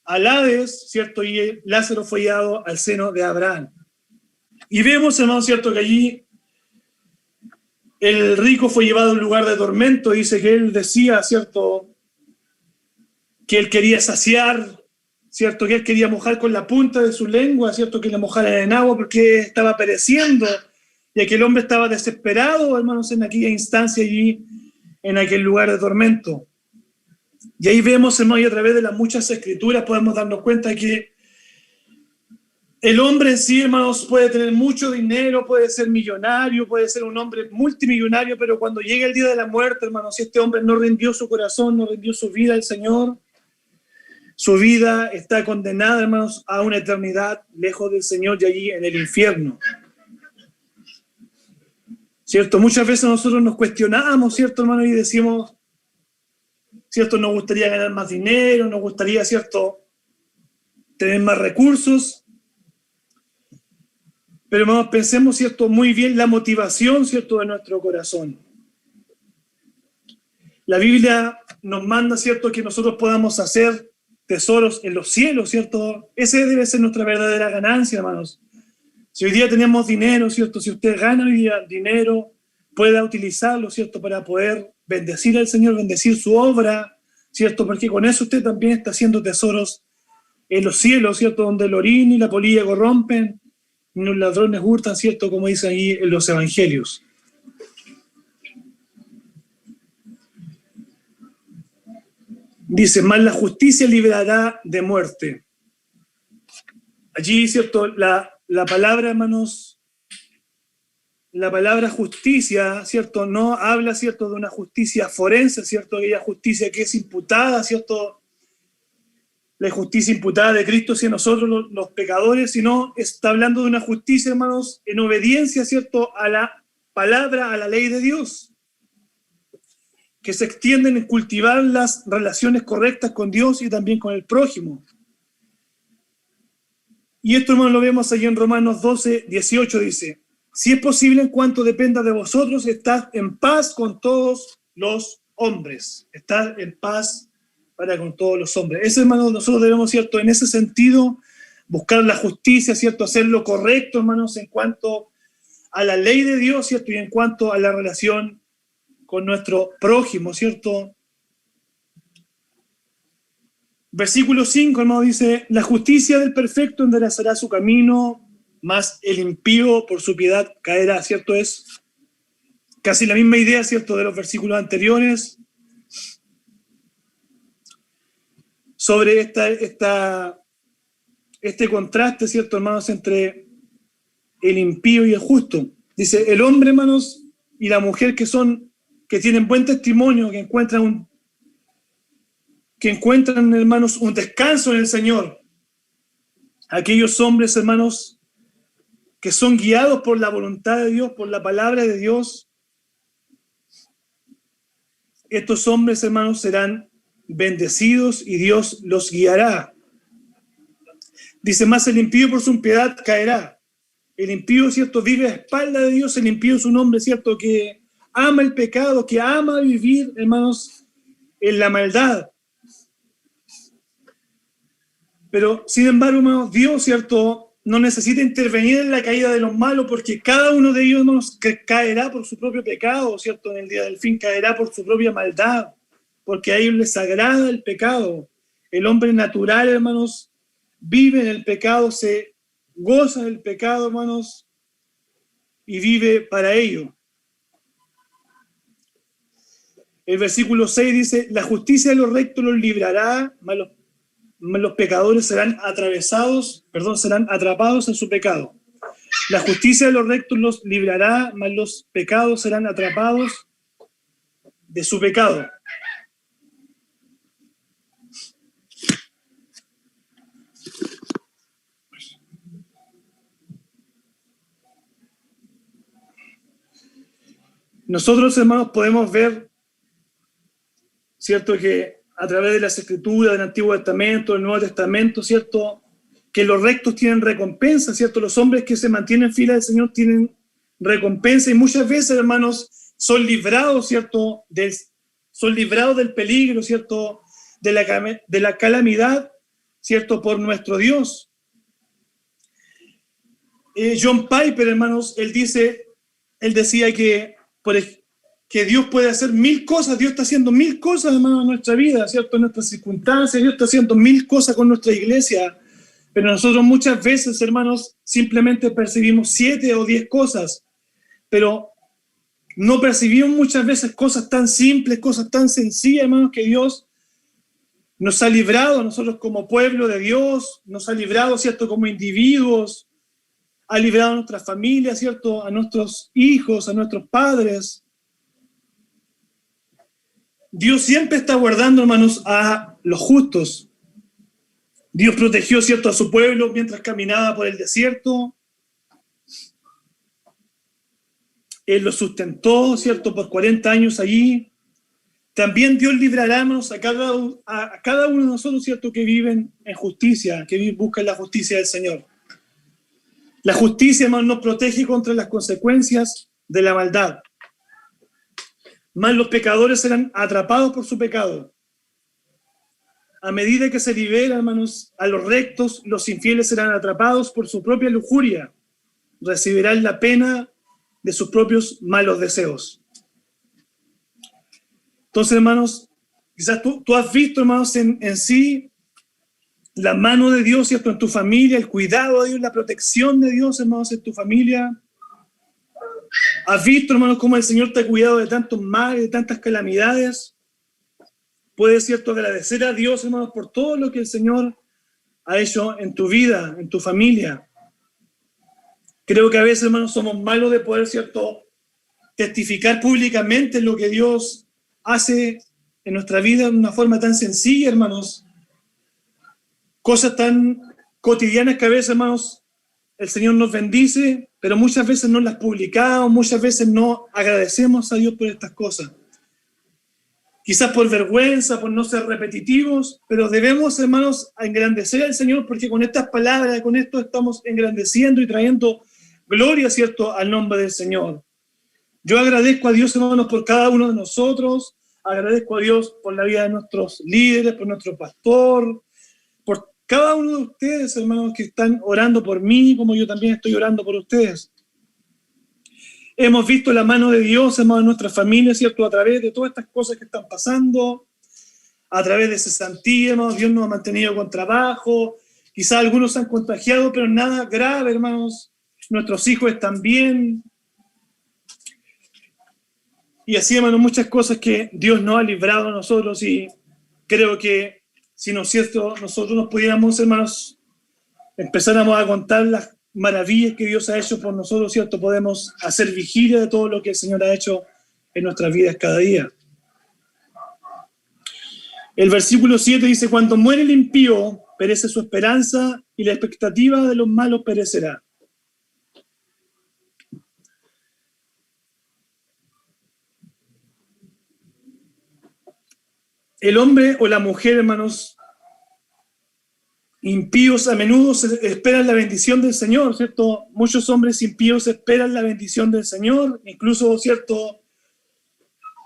[SPEAKER 1] al Hades, ¿cierto?, y Lázaro fue llevado al seno de Abraham. Y vemos, hermano, ¿cierto?, que allí el rico fue llevado a un lugar de tormento. Dice que él decía, ¿cierto?, que él quería saciar, ¿cierto?, que él quería mojar con la punta de su lengua, ¿cierto?, que le mojara en agua porque estaba pereciendo, y aquel hombre estaba desesperado, hermanos, en aquella instancia allí, en aquel lugar de tormento. Y ahí vemos, hermanos, y a través de las muchas escrituras podemos darnos cuenta que el hombre en sí, hermanos, puede tener mucho dinero, puede ser millonario, puede ser un hombre multimillonario, pero cuando llega el día de la muerte, hermanos, si este hombre no rindió su corazón, no rindió su vida al Señor, su vida está condenada, hermanos, a una eternidad lejos del Señor y allí en el infierno. ¿Cierto? Muchas veces nosotros nos cuestionamos, ¿cierto, hermano? Y decimos, ¿cierto?, nos gustaría ganar más dinero, nos gustaría, ¿cierto?, tener más recursos. Pero, hermanos, pensemos, ¿cierto?, muy bien la motivación, ¿cierto?, de nuestro corazón. La Biblia nos manda, ¿cierto?, que nosotros podamos hacer tesoros en los cielos, ¿cierto? Ese debe ser nuestra verdadera ganancia, hermanos. Si hoy día tenemos dinero, ¿cierto?, si usted gana hoy día dinero, pueda utilizarlo, ¿cierto?, para poder bendecir al Señor, bendecir su obra, ¿cierto?, porque con eso usted también está haciendo tesoros en los cielos, ¿cierto?, donde el orín y la polilla corrompen, y los ladrones hurtan, ¿cierto?, como dice ahí en los evangelios. Dice, más la justicia librará de muerte. Allí, ¿cierto?, la palabra, hermanos, la palabra justicia, ¿cierto? No habla, ¿cierto?, de una justicia forense, ¿cierto? Aquella justicia que es imputada, ¿cierto? La justicia imputada de Cristo hacia nosotros, los pecadores, sino está hablando de una justicia, hermanos, en obediencia, ¿cierto?, a la palabra, a la ley de Dios, que se extienden en cultivar las relaciones correctas con Dios y también con el prójimo. Y esto, hermanos, lo vemos allí en Romanos 12, 18, dice: si es posible, en cuanto dependa de vosotros, estad en paz con todos los hombres. Estad en paz para con todos los hombres. Eso, hermanos, nosotros debemos, ¿cierto?, en ese sentido, buscar la justicia, ¿cierto?, hacer lo correcto, hermanos, en cuanto a la ley de Dios, ¿cierto?, y en cuanto a la relación con nuestro prójimo, ¿cierto? Versículo 5, hermano, dice: la justicia del perfecto enderezará su camino, mas el impío por su piedad caerá, ¿cierto? Es casi la misma idea, ¿cierto?, de los versículos anteriores, sobre este contraste, ¿cierto, hermanos, entre el impío y el justo. Dice: el hombre, hermanos, y la mujer que tienen buen testimonio, que encuentran, hermanos, un descanso en el Señor. Aquellos hombres, hermanos, que son guiados por la voluntad de Dios, por la palabra de Dios, estos hombres, hermanos, serán bendecidos y Dios los guiará. Dice: más el impío por su impiedad caerá. El impío, ¿cierto?, vive a espalda de Dios. El impío es un hombre, ¿cierto?, que ama el pecado, que ama vivir, hermanos, en la maldad. Pero, sin embargo, hermanos, Dios, ¿cierto?, no necesita intervenir en la caída de los malos, porque cada uno de ellos, hermanos, caerá por su propio pecado, ¿cierto? En el día del fin caerá por su propia maldad, porque a ellos les agrada el pecado. El hombre natural, hermanos, vive en el pecado, se goza del pecado, hermanos, y vive para ello. El versículo 6 dice: la justicia de los rectos los librará, mas los pecadores serán atrapados en su pecado. La justicia de los rectos los librará, mas los pecados serán atrapados de su pecado. Nosotros, hermanos, podemos ver, ¿cierto?, que a través de las Escrituras del Antiguo Testamento, del Nuevo Testamento, ¿cierto?, que los rectos tienen recompensa, ¿cierto? Los hombres que se mantienen fieles al Señor tienen recompensa, y muchas veces, hermanos, son librados, ¿cierto?, son librados del peligro, ¿cierto?, de la calamidad, ¿cierto?, por nuestro Dios. John Piper, hermanos, él decía que Dios puede hacer 1000 cosas. Dios está haciendo 1000 cosas, hermanos, en nuestra vida, ¿cierto?, en nuestras circunstancias. Dios está haciendo 1000 cosas con nuestra iglesia, pero nosotros muchas veces, hermanos, simplemente percibimos 7 o 10 cosas, pero no percibimos muchas veces cosas tan simples, cosas tan sencillas, hermanos, que Dios nos ha librado, nosotros como pueblo de Dios, nos ha librado, ¿cierto?, como individuos, ha librado a nuestras familias, ¿cierto?, a nuestros hijos, a nuestros padres. Dios siempre está guardando, hermanos, a los justos. Dios protegió, ¿cierto?, a su pueblo mientras caminaba por el desierto. Él lo sustentó, ¿cierto?, por 40 años allí. También Dios librará, hermanos, a cada uno de nosotros, ¿cierto?, que viven en justicia, que buscan la justicia del Señor. La justicia, hermanos, nos protege contra las consecuencias de la maldad. Mas los pecadores serán atrapados por su pecado. A medida que se libera, hermanos, a los rectos, los infieles serán atrapados por su propia lujuria. Recibirán la pena de sus propios malos deseos. Entonces, hermanos, quizás tú has visto, hermanos, en sí la mano de Dios, ¿cierto?, en tu familia, el cuidado de Dios, la protección de Dios, hermanos, en tu familia. Has visto, hermanos, cómo el Señor te ha cuidado de tantos males, de tantas calamidades. Puedes, ¿cierto?, agradecer a Dios, hermanos, por todo lo que el Señor ha hecho en tu vida, en tu familia. Creo que a veces, hermanos, somos malos de poder, ¿cierto?, testificar públicamente lo que Dios hace en nuestra vida de una forma tan sencilla, hermanos. Cosas tan cotidianas que a veces, hermanos, el Señor nos bendice, pero muchas veces no las publicamos, muchas veces no agradecemos a Dios por estas cosas. Quizás por vergüenza, por no ser repetitivos, pero debemos, hermanos, engrandecer al Señor, porque con estas palabras, con esto estamos engrandeciendo y trayendo gloria, ¿cierto?, al nombre del Señor. Yo agradezco a Dios, hermanos, por cada uno de nosotros, agradezco a Dios por la vida de nuestros líderes, por nuestro pastor, por cada uno de ustedes, hermanos, que están orando por mí, como yo también estoy orando por ustedes. Hemos visto la mano de Dios, hermanos, en nuestra familia, ¿cierto?, a través de todas estas cosas que están pasando, a través de cesantía, hermanos, Dios nos ha mantenido con trabajo, quizás algunos se han contagiado, pero nada grave, hermanos, nuestros hijos están bien. Y así, hermanos, muchas cosas que Dios nos ha librado a nosotros, y creo que si no es cierto, nosotros nos pudiéramos, hermanos, empezáramos a contar las maravillas que Dios ha hecho por nosotros, ¿cierto? Podemos hacer vigilia de todo lo que el Señor ha hecho en nuestras vidas cada día. El versículo 7 dice: cuando muere el impío, perece su esperanza, y la expectativa de los malos perecerá. El hombre o la mujer, hermanos, impíos a menudo esperan la bendición del Señor, ¿cierto? Muchos hombres impíos esperan la bendición del Señor, incluso, ¿cierto?,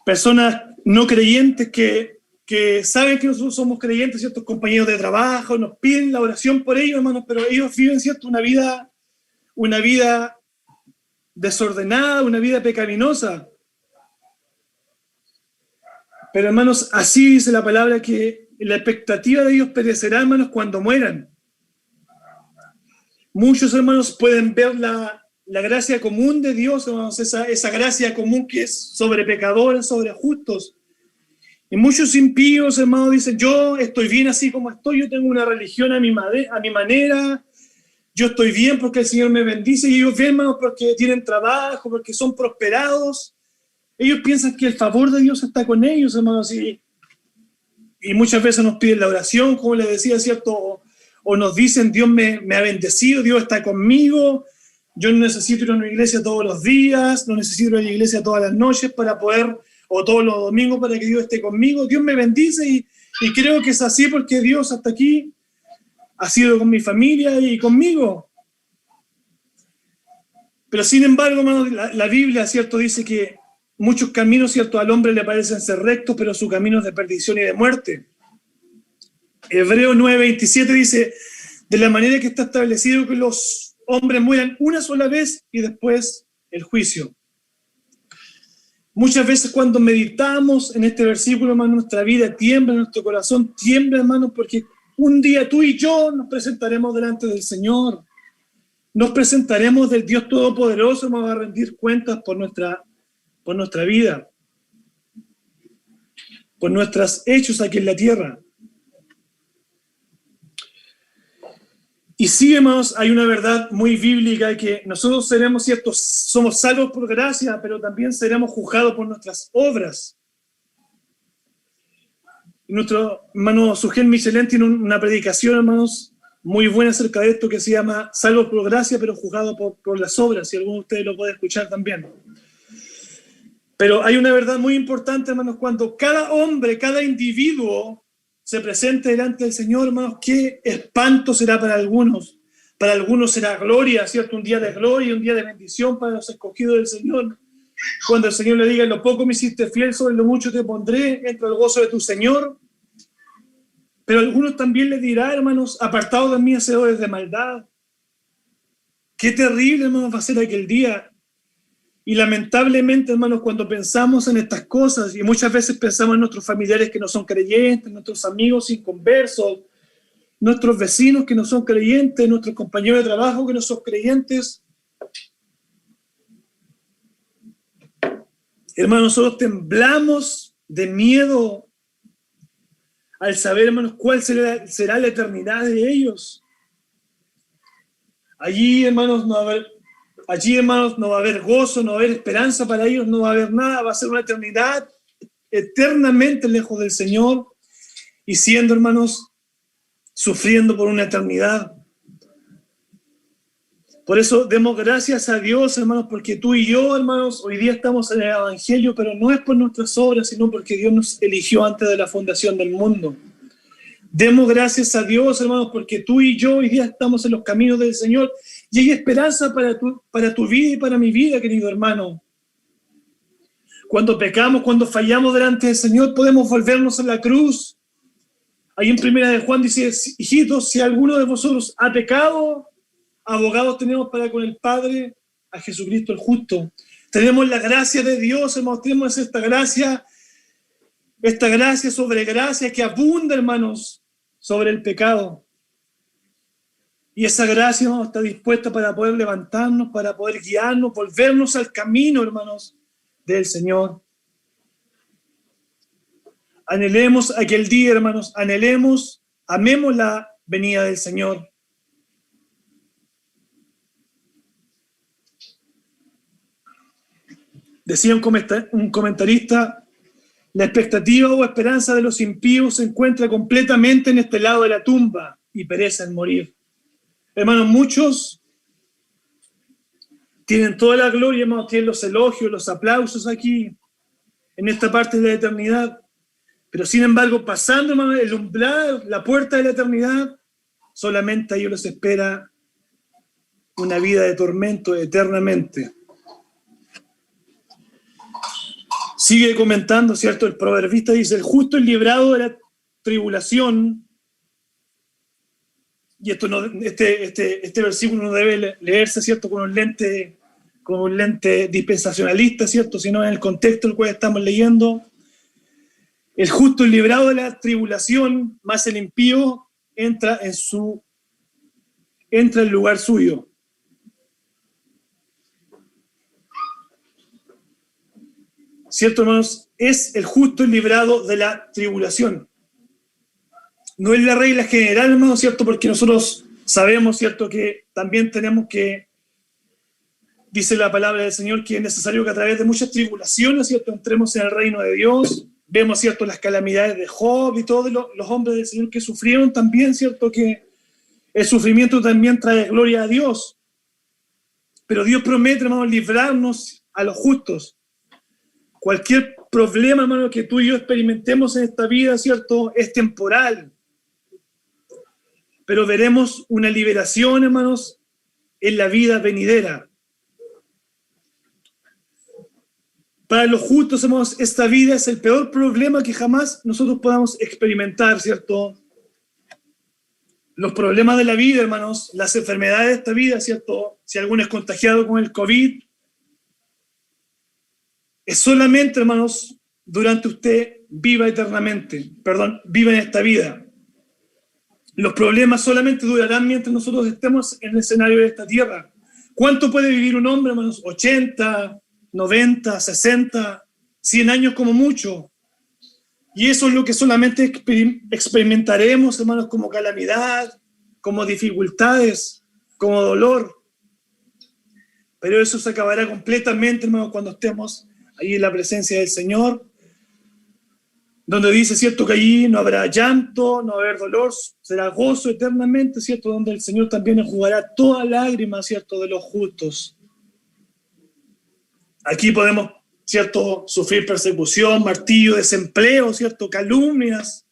[SPEAKER 1] personas no creyentes que saben que nosotros somos creyentes, ciertos compañeros de trabajo, nos piden la oración por ellos, hermanos, pero ellos viven, ¿cierto?, una vida desordenada, una vida pecaminosa. Pero, hermanos, así dice la palabra, que la expectativa de ellos perecerá, hermanos, cuando mueran. Muchos, hermanos, pueden ver la gracia común de Dios, hermanos, esa gracia común que es sobre pecadores, sobre justos. Y muchos impíos, hermanos, dicen: yo estoy bien así como estoy, yo tengo una religión a mi manera, yo estoy bien porque el Señor me bendice, y ellos bien, hermanos, porque tienen trabajo, porque son prosperados. Ellos piensan que el favor de Dios está con ellos, hermanos, y muchas veces nos piden la oración, como les decía, ¿cierto? O nos dicen: Dios me ha bendecido, Dios está conmigo, yo no necesito ir a una iglesia todos los días, no necesito ir a la iglesia todas las noches para poder, o todos los domingos para que Dios esté conmigo. Dios me bendice, y creo que es así porque Dios hasta aquí ha sido con mi familia y conmigo. Pero sin embargo, hermanos, la Biblia, ¿cierto?, dice que muchos caminos, ¿cierto?, al hombre le parecen ser rectos, pero su camino es de perdición y de muerte. Hebreos 9:27 dice: de la manera que está establecido que los hombres mueran una sola vez y después el juicio. Muchas veces cuando meditamos en este versículo, hermano, nuestra vida tiembla, nuestro corazón tiembla, hermano, porque un día tú y yo nos presentaremos delante del Señor. Nos presentaremos del Dios Todopoderoso, vamos a rendir cuentas por nuestra vida, por nuestros hechos aquí en la tierra. Y sí, hermanos, hay una verdad muy bíblica, que nosotros seremos, ¿cierto?, somos salvos por gracia, pero también seremos juzgados por nuestras obras. Y nuestro hermano Sugel Michelén tiene una predicación, hermanos, muy buena acerca de esto, que se llama Salvos por gracia, pero juzgados por las obras, si alguno de ustedes lo puede escuchar también. Pero hay una verdad muy importante, hermanos, cuando cada hombre, cada individuo se presente delante del Señor, hermanos, qué espanto será para algunos. Para algunos será gloria, ¿cierto? Un día de gloria, un día de bendición para los escogidos del Señor. Cuando el Señor le diga: en lo poco me hiciste fiel, sobre lo mucho te pondré, entra el gozo de tu Señor. Pero algunos también les dirá: hermanos, apartados de mí, hacedores de maldad. Qué terrible, hermanos, va a ser aquel día. Y lamentablemente, hermanos, cuando pensamos en estas cosas, y muchas veces pensamos en nuestros familiares que no son creyentes, nuestros amigos inconversos, nuestros vecinos que no son creyentes, nuestros compañeros de trabajo que no son creyentes, hermanos, nosotros temblamos de miedo al saber, hermanos, cuál será la eternidad de ellos. Allí, hermanos, Allí, hermanos, no va a haber gozo, no va a haber esperanza para ellos, no va a haber nada, va a ser una eternidad eternamente lejos del Señor y siendo, hermanos, sufriendo por una eternidad. Por eso demos gracias a Dios, hermanos, porque tú y yo, hermanos, hoy día estamos en el Evangelio, pero no es por nuestras obras, sino porque Dios nos eligió antes de la fundación del mundo. Demos gracias a Dios, hermanos, porque tú y yo hoy día estamos en los caminos del Señor y hay esperanza para tu vida y para mi vida, querido hermano. Cuando pecamos, cuando fallamos delante del Señor, podemos volvernos a la cruz. Ahí en 1 de Juan dice, hijitos, si alguno de vosotros ha pecado, abogados tenemos para con el Padre, a Jesucristo el justo. Tenemos la gracia de Dios, hermanos, tenemos esta gracia sobre gracia que abunda, hermanos, sobre el pecado. Y esa gracia, hermanos, está dispuesta para poder levantarnos, para poder guiarnos, volvernos al camino, hermanos, del Señor. Anhelemos aquel día, hermanos, amemos la venida del Señor. Decía un comentarista, la expectativa o esperanza de los impíos se encuentra completamente en este lado de la tumba y perece en morir. Hermanos, muchos tienen toda la gloria, hermanos, tienen los elogios, los aplausos aquí, en esta parte de la eternidad, pero sin embargo, pasando, hermanos, el umbral, la puerta de la eternidad, solamente a ellos les espera una vida de tormento eternamente. Sigue comentando, ¿cierto? El proverbista dice, el justo es librado de la tribulación, y esto no, este versículo no debe leerse, ¿cierto? Con un lente dispensacionalista, ¿cierto? Sino en el contexto en el cual estamos leyendo. El justo es librado de la tribulación, más el impío entra en lugar suyo. ¿Cierto, hermanos? Es el justo librado de la tribulación. No es la regla general, hermanos, ¿cierto? Porque nosotros sabemos, ¿cierto? Que también tenemos que, dice la palabra del Señor, que es necesario que a través de muchas tribulaciones, ¿cierto? Entremos en el reino de Dios. Vemos, ¿cierto? Las calamidades de Job y todos los hombres del Señor que sufrieron también, ¿cierto? Que el sufrimiento también trae gloria a Dios. Pero Dios promete, hermanos, librarnos a los justos. Cualquier problema, hermano, que tú y yo experimentemos en esta vida, ¿cierto? Es temporal. Pero veremos una liberación, hermanos, en la vida venidera. Para los justos, hermanos, esta vida es el peor problema que jamás nosotros podamos experimentar, ¿cierto? Los problemas de la vida, hermanos, las enfermedades de esta vida, ¿cierto? Si alguno es contagiado con el COVID, es solamente, hermanos, durante usted viva en esta vida. Los problemas solamente durarán mientras nosotros estemos en el escenario de esta tierra. ¿Cuánto puede vivir un hombre, hermanos? 80, 90, 60, 100 años como mucho. Y eso es lo que solamente experimentaremos, hermanos, como calamidad, como dificultades, como dolor. Pero eso se acabará completamente, hermanos, cuando estemos ahí en la presencia del Señor, donde dice, ¿cierto? Que allí no habrá llanto, no va a haber dolor, será gozo eternamente, ¿cierto? Donde el Señor también enjugará toda lágrima, ¿cierto? De los justos. Aquí podemos, ¿cierto? Sufrir persecución, martirio, desempleo, ¿cierto? Calumnias.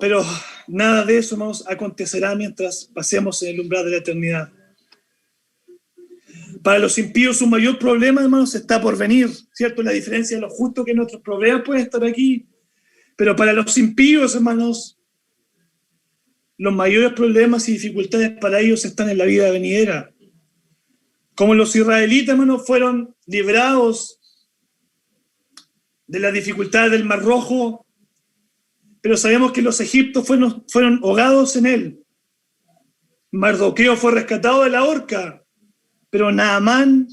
[SPEAKER 1] Pero nada de eso, hermanos, acontecerá mientras pasemos en el umbral de la eternidad. Para los impíos su mayor problema, hermanos, está por venir, ¿cierto? La diferencia de los justos, que nuestros problemas pueden estar aquí. Pero para los impíos, hermanos, los mayores problemas y dificultades para ellos están en la vida venidera. Como los israelitas, hermanos, fueron librados de las dificultades del Mar Rojo, pero sabemos que los egipcios fueron ahogados en él. Mardoqueo fue rescatado de la horca, pero Amán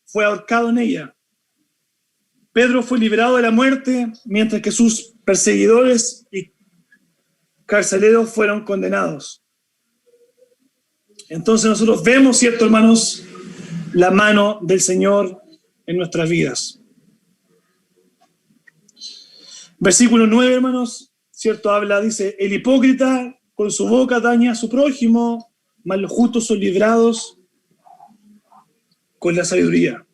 [SPEAKER 1] fue ahorcado en ella. Pedro fue librado de la muerte, mientras que sus perseguidores y carceleros fueron condenados. Entonces nosotros vemos, ¿cierto, hermanos?, la mano del Señor en nuestras vidas. Versículo 9, hermanos, ¿cierto? Dice, el hipócrita con su boca daña a su prójimo, mas los justos son librados con la sabiduría.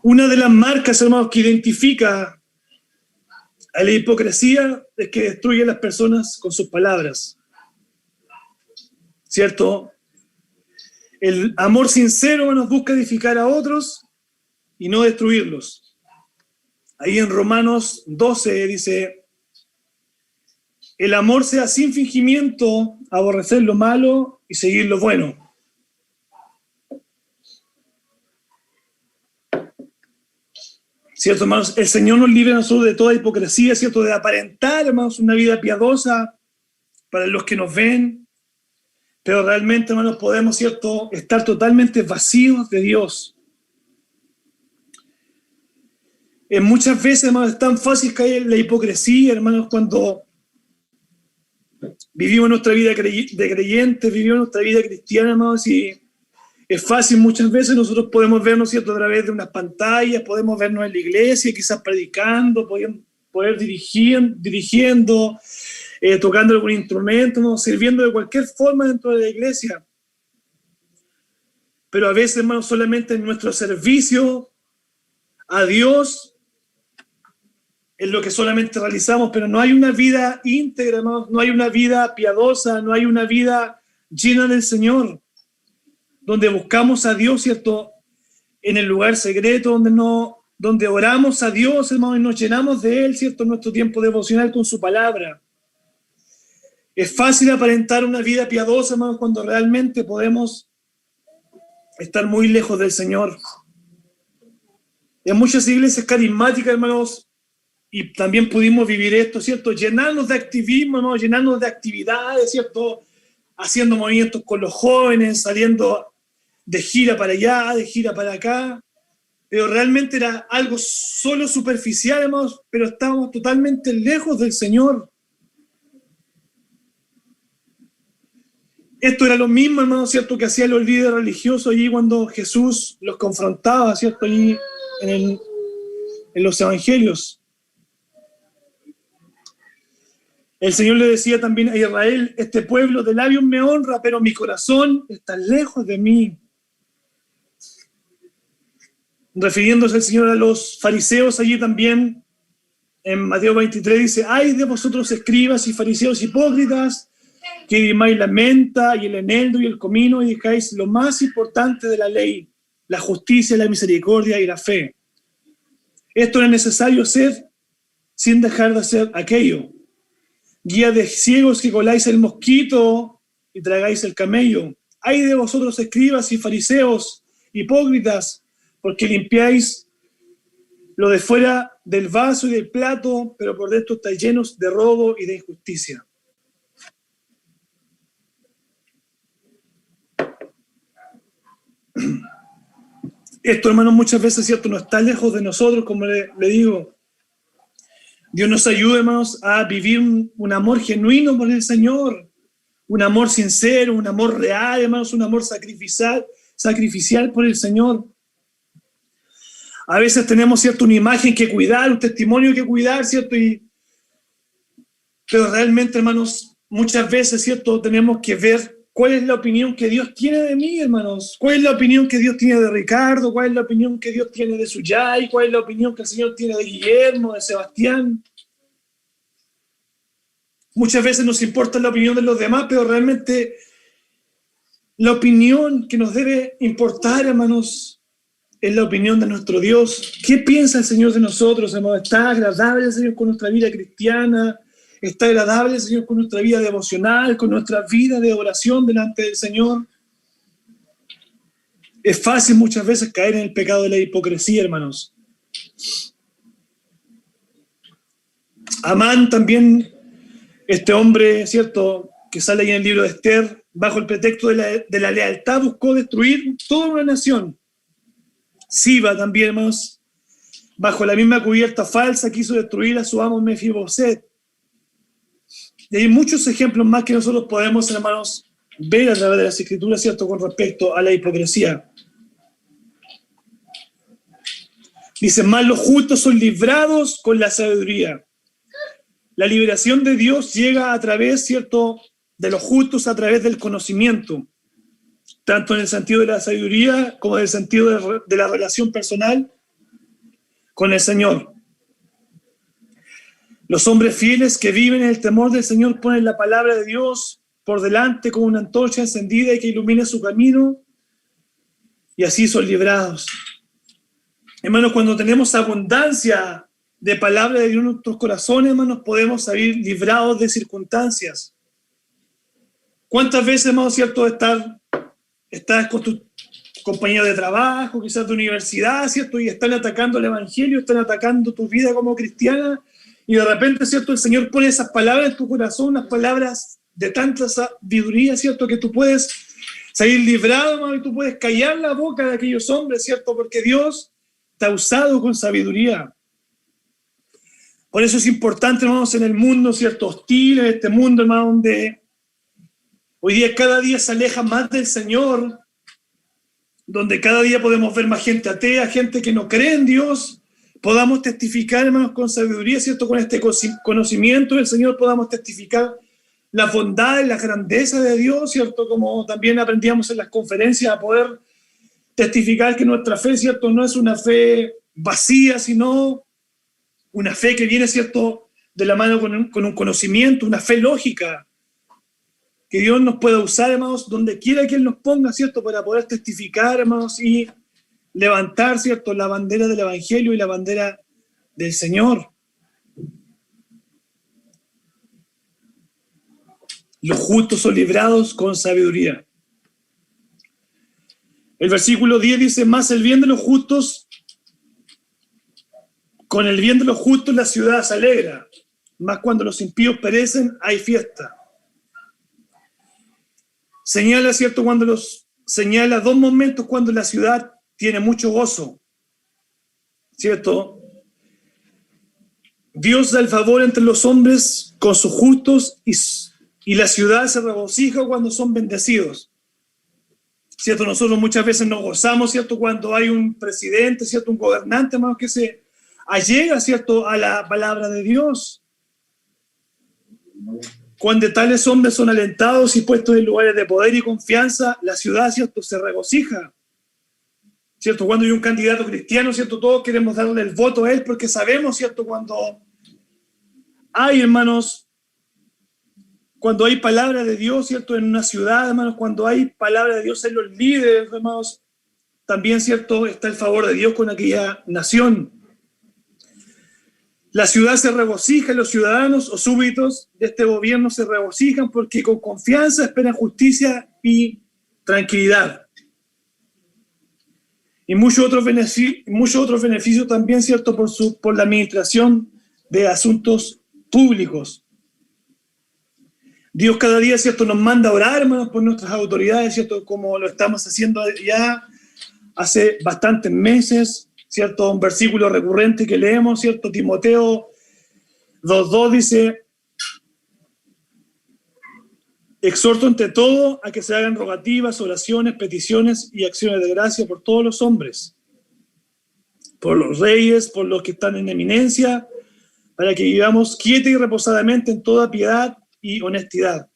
[SPEAKER 1] Una de las marcas, hermanos, que identifica a la hipocresía es que destruye a las personas con sus palabras, ¿cierto? El amor sincero, hermanos, busca edificar a otros y no destruirlos. Ahí en Romanos 12 dice, el amor sea sin fingimiento, aborrecer lo malo y seguir lo bueno. ¿Cierto, hermanos? El Señor nos libre a nosotros de toda hipocresía, ¿cierto? De aparentar, hermanos, una vida piadosa para los que nos ven, pero realmente, hermanos, podemos, ¿cierto?, estar totalmente vacíos de Dios. Muchas veces, hermanos, es tan fácil caer en la hipocresía, hermanos, cuando vivimos nuestra vida de creyentes, vivimos nuestra vida cristiana, hermanos, y es fácil muchas veces, nosotros podemos vernos, ¿cierto?, a través de unas pantallas, podemos vernos en la iglesia, quizás predicando, poder dirigiendo, tocando algún instrumento, ¿no?, sirviendo de cualquier forma dentro de la iglesia. Pero a veces, hermanos, solamente en nuestro servicio a Dios es lo que solamente realizamos, pero no hay una vida íntegra, hermanos, no hay una vida piadosa, no hay una vida llena del Señor, donde buscamos a Dios, ¿cierto?, en el lugar secreto, donde oramos a Dios, hermanos, y nos llenamos de Él, ¿cierto?, en nuestro tiempo devocional con su palabra. Es fácil aparentar una vida piadosa, hermanos, cuando realmente podemos estar muy lejos del Señor. En muchas iglesias carismáticas, hermanos, y también pudimos vivir esto, ¿cierto?, llenarnos de activismo, hermanos, llenarnos de actividades, ¿cierto?, haciendo movimientos con los jóvenes, saliendo de gira para allá, de gira para acá, pero realmente era algo solo superficial, hermanos, pero estábamos totalmente lejos del Señor. Esto era lo mismo, hermanos, ¿cierto?, que hacía los líderes religiosos allí cuando Jesús los confrontaba, ¿cierto?, allí en los evangelios. El Señor le decía también a Israel, este pueblo de labios me honra, pero mi corazón está lejos de mí. Refiriéndose el Señor a los fariseos allí también, en Mateo 23 dice, ay de vosotros escribas y fariseos hipócritas, que diezmáis la menta y el eneldo y el comino y dejáis lo más importante de la ley, la justicia, la misericordia y la fe. Esto es necesario hacer sin dejar de hacer aquello. Guía de ciegos que coláis el mosquito y tragáis el camello. Ay de vosotros escribas y fariseos hipócritas, porque limpiáis lo de fuera del vaso y del plato, pero por dentro estáis llenos de robo y de injusticia. Esto, hermanos, muchas veces, ¿cierto?, no está lejos de nosotros, como le digo. Dios nos ayude, hermanos, a vivir un amor genuino por el Señor, un amor sincero, un amor real, hermanos, un amor sacrificial por el Señor. A veces tenemos, ¿cierto?, una imagen que cuidar, un testimonio que cuidar, ¿cierto? Pero realmente, hermanos, muchas veces, ¿cierto?, tenemos que ver cuál es la opinión que Dios tiene de mí, hermanos. ¿Cuál es la opinión que Dios tiene de Ricardo? ¿Cuál es la opinión que Dios tiene de Suyay? ¿Cuál es la opinión que el Señor tiene de Guillermo, de Sebastián? Muchas veces nos importa la opinión de los demás, pero realmente la opinión que nos debe importar, hermanos, es la opinión de nuestro Dios. ¿Qué piensa el Señor de nosotros, hermanos? ¿Está agradable el Señor con nuestra vida cristiana? ¿Está agradable el Señor con nuestra vida devocional, con nuestra vida de oración delante del Señor? Es fácil muchas veces caer en el pecado de la hipocresía, hermanos. Amán también, este hombre, ¿cierto?, que sale ahí en el libro de Esther, bajo el pretexto de la lealtad, buscó destruir toda una nación. Siba también, hermanos, bajo la misma cubierta falsa, quiso destruir a su amo Mefiboset. Y hay muchos ejemplos más que nosotros podemos, hermanos, ver a través de las Escrituras, ¿cierto?, con respecto a la hipocresía. Dice, más los justos son librados con la sabiduría. La liberación de Dios llega a través, ¿cierto?, de los justos, a través del conocimiento, tanto en el sentido de la sabiduría como en el sentido de la relación personal con el Señor. Los hombres fieles que viven en el temor del Señor ponen la palabra de Dios por delante como una antorcha encendida y que ilumine su camino, y así son librados. Hermanos, cuando tenemos abundancia de palabra de Dios en nuestros corazones, hermanos, podemos salir librados de circunstancias. ¿Cuántas veces, hermanos, cierto, estás con tu compañero de trabajo, quizás de universidad, cierto, y están atacando el evangelio, están atacando tu vida como cristiana, y de repente, cierto, el Señor pone esas palabras en tu corazón, unas palabras de tanta sabiduría, cierto, que tú puedes salir librado, hermano, y tú puedes callar la boca de aquellos hombres, cierto, porque Dios te ha usado con sabiduría. Por eso es importante, hermanos, en el mundo, cierto, hostil, en este mundo, hermano, donde hoy día cada día se aleja más del Señor, donde cada día podemos ver más gente atea, gente que no cree en Dios, podamos testificar, hermanos, con sabiduría, ¿cierto?, con este conocimiento del Señor, podamos testificar la bondad y la grandeza de Dios, ¿cierto?, como también aprendíamos en las conferencias, a poder testificar que nuestra fe, ¿cierto?, no es una fe vacía, sino una fe que viene, ¿cierto?, de la mano con un conocimiento, una fe lógica, que Dios nos pueda usar, hermanos, donde quiera que Él nos ponga, ¿cierto?, para poder testificar, hermanos, y levantar, ¿cierto?, la bandera del Evangelio y la bandera del Señor. Los justos son librados con sabiduría. El versículo 10 dice, más el bien de los justos, con el bien de los justos la ciudad se alegra, más cuando los impíos perecen hay fiesta. Señala, ¿cierto?, señala dos momentos cuando la ciudad tiene mucho gozo, ¿cierto? Dios da el favor entre los hombres con sus justos y la ciudad se regocija cuando son bendecidos, ¿cierto? Nosotros muchas veces nos gozamos, ¿cierto?, cuando hay un presidente, ¿cierto?, un gobernante, hermanos, que se allega, ¿cierto?, a la palabra de Dios. Cuando tales hombres son alentados y puestos en lugares de poder y confianza, la ciudad, ¿cierto?, se regocija, ¿cierto? Cuando hay un candidato cristiano, ¿cierto?, todos queremos darle el voto a él porque sabemos, ¿cierto?, cuando hay, hermanos, cuando hay palabra de Dios, ¿cierto?, en una ciudad, hermanos, cuando hay palabra de Dios en los líderes, hermanos, también, ¿cierto?, está el favor de Dios con aquella nación. La ciudad se regocija, los ciudadanos o súbditos de este gobierno se regocijan porque con confianza esperan justicia y tranquilidad. Y muchos otros beneficios también, ¿cierto?, por la administración de asuntos públicos. Dios cada día, ¿cierto?, nos manda a orar, hermanos, por nuestras autoridades, ¿cierto?, como lo estamos haciendo ya hace bastantes meses, ¿cierto? Un versículo recurrente que leemos, ¿cierto? Timoteo 2:2 dice, exhorto ante todo a que se hagan rogativas, oraciones, peticiones y acciones de gracia por todos los hombres, por los reyes, por los que están en eminencia, para que vivamos quieta y reposadamente en toda piedad y honestidad.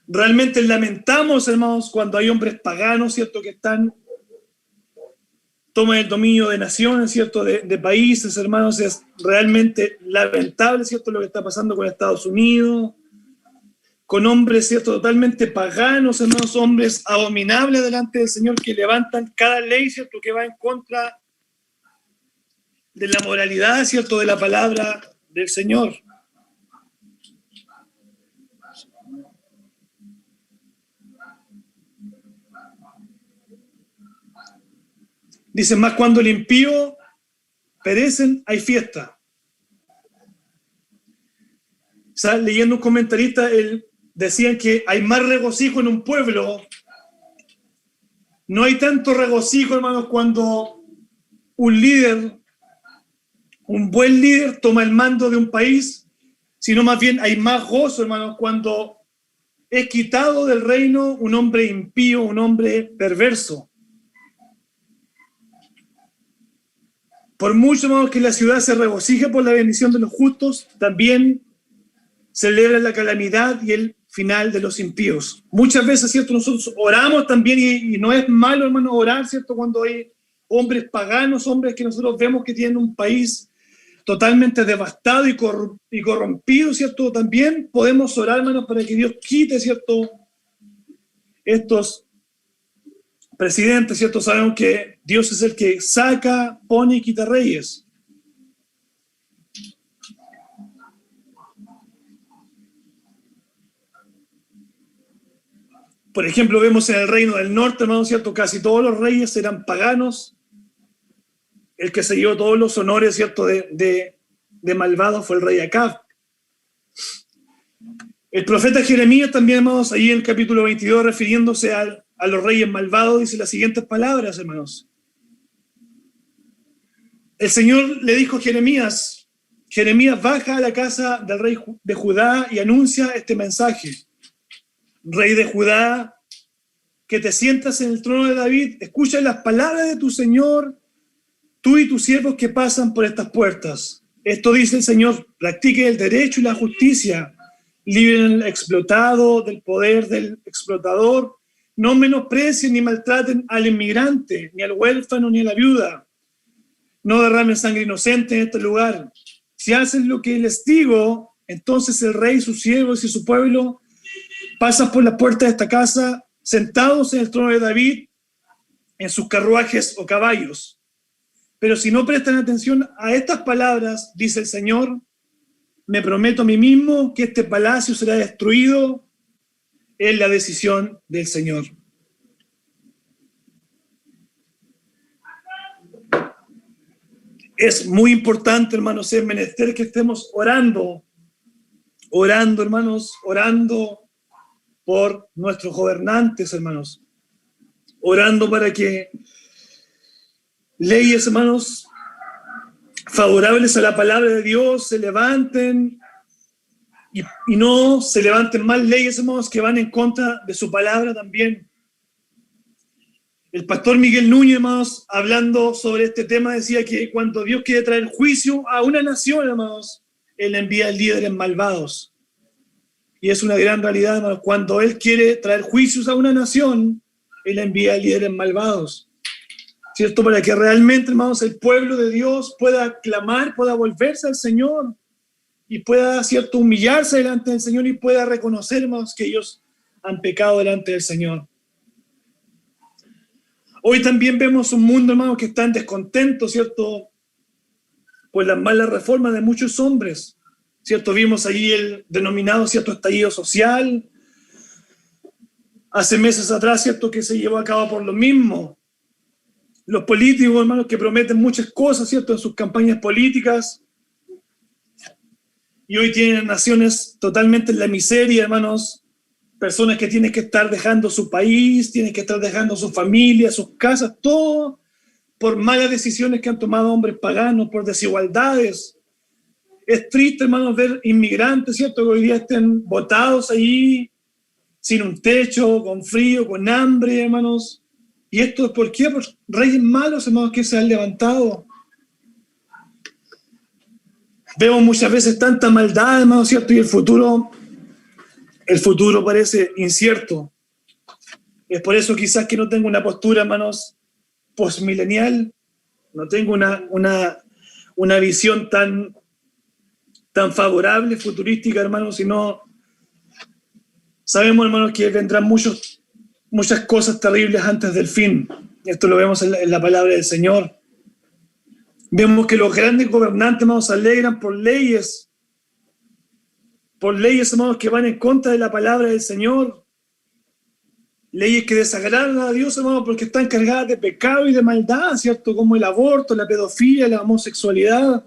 [SPEAKER 1] Realmente lamentamos, hermanos, cuando hay hombres paganos, ¿cierto?, que toman el dominio de naciones, ¿cierto?, de países, hermanos. Es realmente lamentable, ¿cierto?, lo que está pasando con Estados Unidos, con hombres, ¿cierto?, totalmente paganos, hermanos, hombres abominables delante del Señor que levantan cada ley, ¿cierto?, que va en contra de la moralidad, ¿cierto?, de la palabra del Señor. Dicen, más cuando el impío perecen, hay fiesta. O sea, leyendo un comentarista, decían que hay más regocijo en un pueblo. No hay tanto regocijo, hermanos, cuando un líder, un buen líder, toma el mando de un país, sino más bien hay más gozo, hermanos, cuando es quitado del reino un hombre impío, un hombre perverso. Por mucho más que la ciudad se regocije por la bendición de los justos, también celebra la calamidad y el final de los impíos. Muchas veces, ¿cierto? Nosotros oramos también y no es malo, hermano, orar, ¿cierto? Cuando hay hombres paganos, hombres que nosotros vemos que tienen un país totalmente devastado y corrompido, ¿cierto? También podemos orar, hermanos, para que Dios quite, ¿cierto? Estos presidentes, ¿cierto? Sabemos que Dios es el que saca, pone y quita reyes. Por ejemplo, vemos en el reino del norte, hermano, ¿cierto? Casi todos los reyes eran paganos. El que se llevó todos los honores, ¿cierto? De malvado fue el rey Acab. El profeta Jeremías también, hermanos, ahí en el capítulo 22, refiriéndose a los reyes malvados, dice las siguientes palabras, hermanos. El Señor le dijo a Jeremías, baja a la casa del rey de Judá y anuncia este mensaje. Rey de Judá, que te sientas en el trono de David, escucha las palabras de tu Señor, tú y tus siervos que pasan por estas puertas. Esto dice el Señor, practiquen el derecho y la justicia, liberen al explotado del poder del explotador, no menosprecien ni maltraten al inmigrante, ni al huérfano, ni a la viuda. No derramen sangre inocente en este lugar. Si hacen lo que les digo, entonces el rey, sus siervos y su pueblo pasan por la puerta de esta casa, sentados en el trono de David, en sus carruajes o caballos. Pero si no prestan atención a estas palabras, dice el Señor, me prometo a mí mismo que este palacio será destruido. Es la decisión del Señor. Es muy importante, hermanos, es menester que estemos orando, hermanos, orando por nuestros gobernantes, hermanos, orando para que leyes, hermanos, favorables a la palabra de Dios se levanten y no se levanten más leyes, hermanos, que van en contra de su palabra también. El pastor Miguel Núñez, hermanos, hablando sobre este tema, decía que cuando Dios quiere traer juicio a una nación, hermanos, Él envía líderes malvados. Y es una gran realidad, hermanos. Cuando Él quiere traer juicios a una nación, Él envía líderes malvados. ¿Cierto? Para que realmente, hermanos, el pueblo de Dios pueda clamar, pueda volverse al Señor y pueda, ¿cierto?, humillarse delante del Señor y pueda reconocer, hermanos, que ellos han pecado delante del Señor. Hoy también vemos un mundo, hermanos, que está en descontento, ¿cierto?, por las malas reformas de muchos hombres. ¿Cierto? Vimos allí el denominado, ¿cierto?, estallido social. Hace meses atrás, ¿cierto?, que se llevó a cabo por lo mismo. Los políticos, hermanos, que prometen muchas cosas, ¿cierto?, en sus campañas políticas. Y hoy tienen naciones totalmente en la miseria, hermanos. Personas que tienen que estar dejando su país, tienen que estar dejando su familia, sus casas, todo por malas decisiones que han tomado hombres paganos, por desigualdades. Es triste, hermanos, ver inmigrantes, ¿cierto?, que hoy día estén botados ahí, sin un techo, con frío, con hambre, hermanos. ¿Y esto por qué? Por reyes malos, hermanos, que se han levantado. Vemos muchas veces tanta maldad, hermanos, ¿cierto? Y el futuro parece incierto. Es por eso quizás que no tengo una postura, hermanos, postmilenial. No tengo una visión tan favorable, futurística, hermanos, sino sabemos, hermanos, que vendrán muchas cosas terribles antes del fin. Esto lo vemos en la palabra del Señor. Vemos que los grandes gobernantes, hermanos, se alegran por leyes, hermanos, que van en contra de la palabra del Señor. Leyes que desagradan a Dios, hermanos, porque están cargadas de pecado y de maldad, ¿cierto? Como el aborto, la pedofilia, la homosexualidad.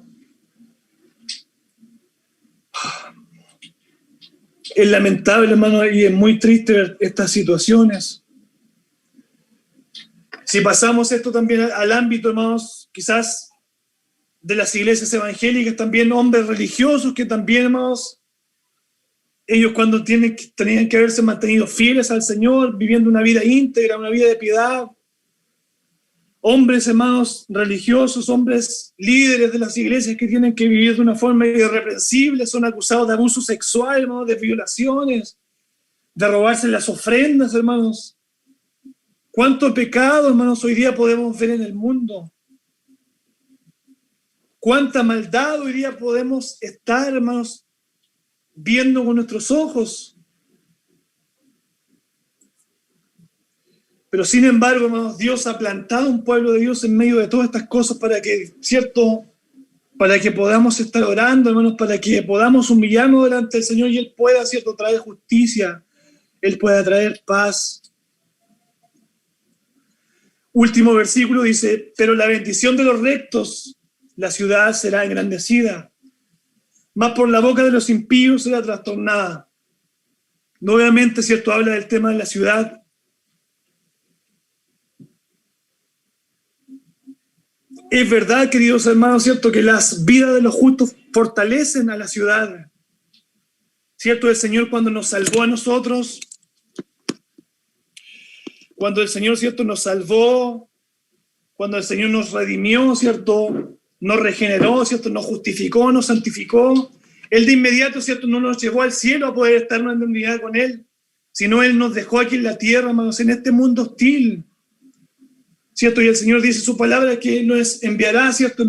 [SPEAKER 1] Es lamentable, hermano, y es muy triste ver estas situaciones. Si pasamos esto también al ámbito, hermanos, quizás de las iglesias evangélicas, también hombres religiosos que también, hermanos, Ellos cuando tenían que haberse mantenido fieles al Señor, viviendo una vida íntegra, una vida de piedad. Hombres, hermanos, religiosos, hombres líderes de las iglesias que tienen que vivir de una forma irreprensible, son acusados de abuso sexual, hermanos, de violaciones, de robarse las ofrendas, hermanos. ¿Cuánto pecado, hermanos, hoy día podemos ver en el mundo? ¿Cuánta maldad hoy día podemos estar, hermanos, viendo con nuestros ojos? Pero sin embargo, hermanos, Dios ha plantado un pueblo de Dios en medio de todas estas cosas para que, ¿cierto?, para que podamos estar orando, hermanos, para que podamos humillarnos delante del Señor y Él pueda, ¿cierto?, traer justicia, Él pueda traer paz. Último versículo dice, pero la bendición de los rectos, la ciudad será engrandecida, mas por la boca de los impíos será trastornada. Nuevamente, ¿cierto?, habla del tema de la ciudad. Es verdad, queridos hermanos, ¿cierto?, que las vidas de los justos fortalecen a la ciudad. ¿Cierto? El Señor cuando nos salvó a nosotros, cuando el Señor, ¿cierto?, nos salvó, cuando el Señor nos redimió, ¿cierto?, nos regeneró, ¿cierto?, nos justificó, nos santificó, Él de inmediato, ¿cierto?, no nos llevó al cielo a poder estar en unidad con Él, sino Él nos dejó aquí en la tierra, hermanos, en este mundo hostil. ¿Cierto? Y el Señor dice su palabra que nos enviará, ¿cierto?,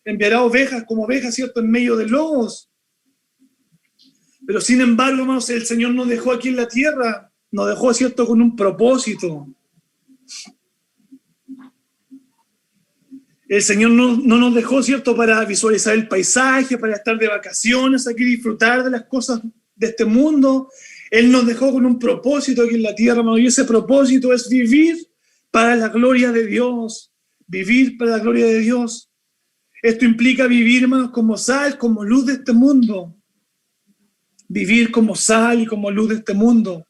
[SPEAKER 1] enviará ovejas como ovejas, ¿cierto?, en medio de lobos. Pero sin embargo, hermanos, el Señor nos dejó aquí en la tierra, nos dejó, ¿cierto?, con un propósito. El Señor no nos dejó, ¿cierto?, para visualizar el paisaje, para estar de vacaciones aquí, disfrutar de las cosas de este mundo. Él nos dejó con un propósito aquí en la tierra, hermanos, y ese propósito es vivir para la gloria de Dios, vivir para la gloria de Dios. Esto implica vivir, hermanos, como sal, como luz de este mundo. Vivir como sal y como luz de este mundo.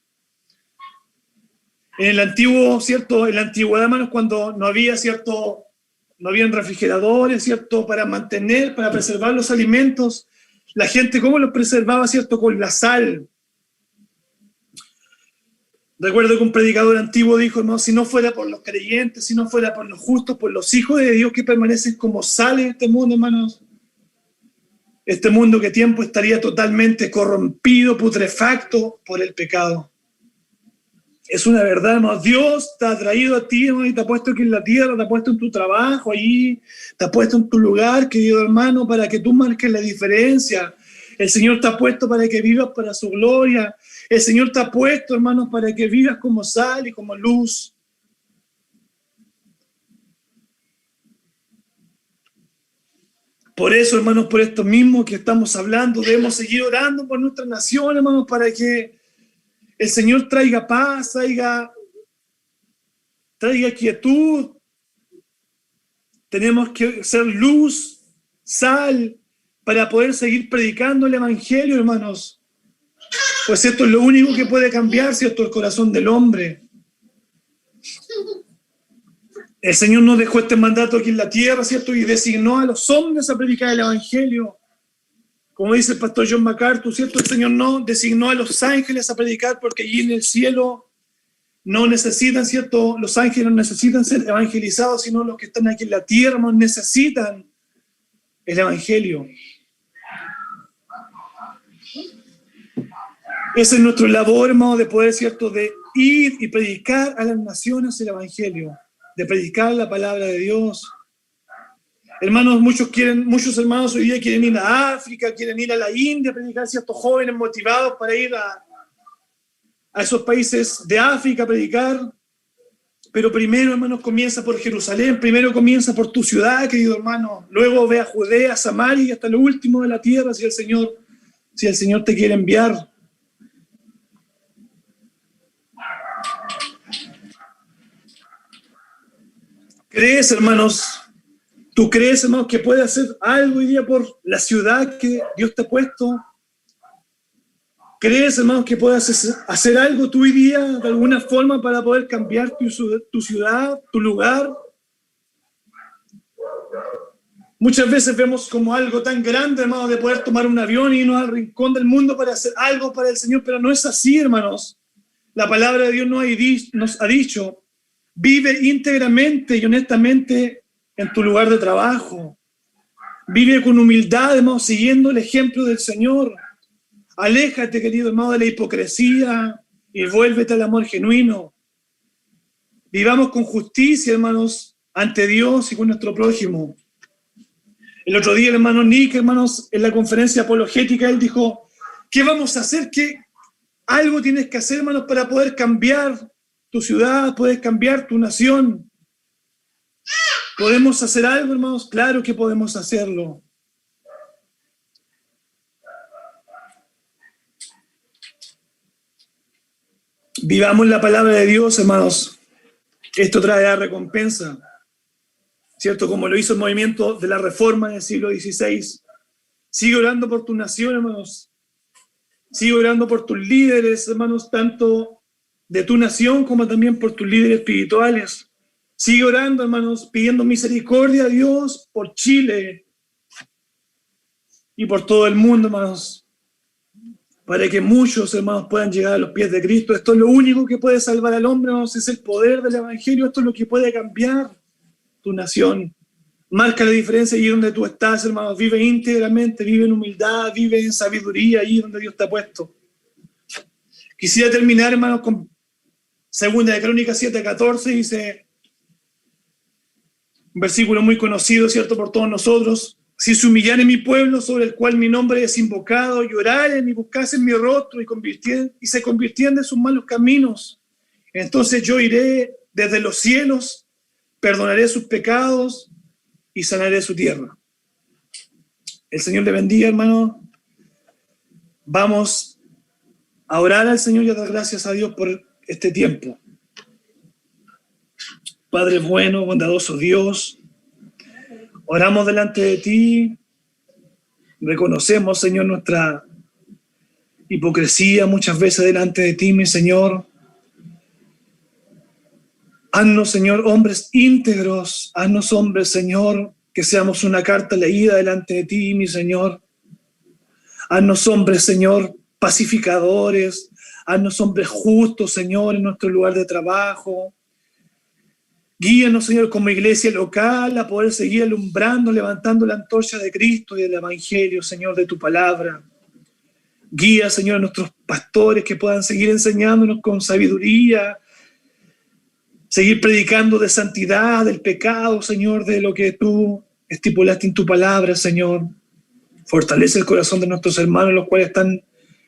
[SPEAKER 1] En el antiguo, ¿cierto?, en la antigüedad, hermanos, cuando no había, ¿cierto?, no habían refrigeradores, ¿cierto?, para preservar los alimentos, la gente, ¿cómo los preservaba, ¿cierto?, con la sal. Recuerdo que un predicador antiguo dijo, hermano, si no fuera por los creyentes, si no fuera por los justos, por los hijos de Dios que permanecen como sal en este mundo, hermanos, este mundo que tiempo estaría totalmente corrompido, putrefacto por el pecado. Es una verdad, hermano. Dios te ha traído a ti, hermano, y te ha puesto aquí en la tierra, te ha puesto en tu trabajo allí, te ha puesto en tu lugar, querido hermano, para que tú marques la diferencia. El Señor te ha puesto para que vivas para su gloria. El Señor te ha puesto, hermanos, para que vivas como sal y como luz. Por eso, hermanos, por esto mismo que estamos hablando, debemos seguir orando por nuestra nación, hermanos, para que el Señor traiga paz, traiga quietud. Tenemos que ser luz, sal, para poder seguir predicando el Evangelio, hermanos. Pues esto es lo único que puede cambiar, ¿cierto?, el corazón del hombre. El Señor nos dejó este mandato aquí en la tierra, ¿cierto?, y designó a los hombres a predicar el Evangelio. Como dice el pastor John MacArthur, ¿cierto?, el Señor no designó a los ángeles a predicar porque allí en el cielo no necesitan, ¿cierto?, los ángeles no necesitan ser evangelizados, sino los que están aquí en la tierra no necesitan el Evangelio. Esa es nuestra labor, hermano, de poder, ¿cierto?, de ir y predicar a las naciones el Evangelio, de predicar la palabra de Dios. Hermanos, muchos hermanos hoy día quieren ir a África, quieren ir a la India a predicar, ciertos jóvenes motivados para ir a esos países de África a predicar. Pero primero, hermanos, comienza por Jerusalén, primero comienza por tu ciudad, querido hermano. Luego ve a Judea, Samaria y hasta lo último de la tierra si el Señor te quiere enviar. ¿Crees, hermanos? ¿Tú crees, hermanos, que puedes hacer algo hoy día por la ciudad que Dios te ha puesto? ¿Crees, hermanos, que puedas hacer algo tú hoy día de alguna forma para poder cambiar tu ciudad, tu lugar? Muchas veces vemos como algo tan grande, hermanos, de poder tomar un avión y irnos al rincón del mundo para hacer algo para el Señor, pero no es así, hermanos. La palabra de Dios nos ha dicho, vive íntegramente y honestamente en tu lugar de trabajo. Vive con humildad, hermanos, siguiendo el ejemplo del Señor. Aléjate, querido hermano, de la hipocresía y vuélvete al amor genuino. Vivamos con justicia, hermanos, ante Dios y con nuestro prójimo. El otro día el hermano Nick, hermanos, en la conferencia apologética, él dijo, ¿qué vamos a hacer? ¿Qué algo tienes que hacer, hermanos, para poder cambiar tu ciudad, poder cambiar tu nación? ¿Podemos hacer algo, hermanos? Claro que podemos hacerlo. Vivamos la palabra de Dios, hermanos. Esto traerá recompensa, ¿cierto? Como lo hizo el movimiento de la Reforma en el siglo XVI. Sigue orando por tu nación, hermanos. Sigue orando por tus líderes, hermanos, tanto de tu nación como también por tus líderes espirituales. Sigue orando, hermanos, pidiendo misericordia a Dios por Chile y por todo el mundo, hermanos, para que muchos, hermanos, puedan llegar a los pies de Cristo. Esto es lo único que puede salvar al hombre, hermanos, es el poder del Evangelio. Esto es lo que puede cambiar tu nación. Marca la diferencia allí donde tú estás, hermanos. Vive íntegramente, vive en humildad, vive en sabiduría allí donde Dios te ha puesto. Quisiera terminar, hermanos, con 2 de Crónicas 7:14, dice, un versículo muy conocido, ¿cierto?, por todos nosotros. Si se humillaren mi pueblo, sobre el cual mi nombre es invocado, lloraren y buscasen mi rostro y se convirtieran de sus malos caminos, entonces yo iré desde los cielos, perdonaré sus pecados y sanaré su tierra. El Señor le bendiga, hermano. Vamos a orar al Señor y a dar gracias a Dios por este tiempo. Padre bueno, bondadoso Dios, oramos delante de ti, reconocemos, Señor, nuestra hipocresía muchas veces delante de ti, mi Señor. Haznos, Señor, hombres íntegros, haznos hombres, Señor, que seamos una carta leída delante de ti, mi Señor. Haznos hombres, Señor, pacificadores, haznos hombres justos, Señor, en nuestro lugar de trabajo. Guíanos, Señor, como iglesia local a poder seguir alumbrando, levantando la antorcha de Cristo y del Evangelio, Señor, de tu palabra. Guía, Señor, a nuestros pastores que puedan seguir enseñándonos con sabiduría, seguir predicando de santidad, del pecado, Señor, de lo que tú estipulaste en tu palabra, Señor. Fortalece el corazón de nuestros hermanos, los cuales están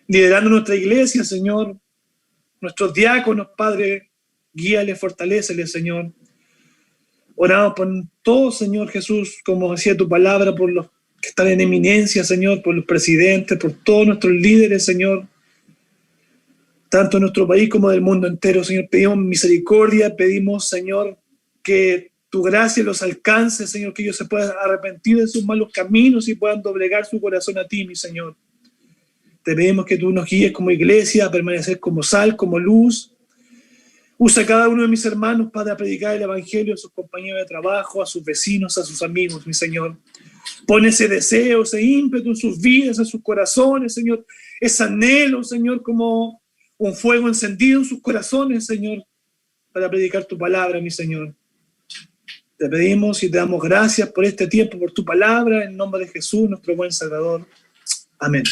[SPEAKER 1] liderando nuestra iglesia, Señor. Nuestros diáconos, Padre, guíales, fortaléceles, Señor. Oramos por todos, Señor Jesús, como decía tu palabra, por los que están en eminencia, Señor, por los presidentes, por todos nuestros líderes, Señor, tanto en nuestro país como del mundo entero, Señor. Pedimos misericordia, pedimos, Señor, que tu gracia los alcance, Señor, que ellos se puedan arrepentir de sus malos caminos y puedan doblegar su corazón a ti, mi Señor. Te pedimos que tú nos guíes como iglesia a permanecer como sal, como luz. Usa a cada uno de mis hermanos para predicar el Evangelio a sus compañeros de trabajo, a sus vecinos, a sus amigos, mi Señor. Pon ese deseo, ese ímpetu en sus vidas, en sus corazones, Señor. Ese anhelo, Señor, como un fuego encendido en sus corazones, Señor, para predicar tu palabra, mi Señor. Te pedimos y te damos gracias por este tiempo, por tu palabra, en nombre de Jesús, nuestro buen Salvador. Amén.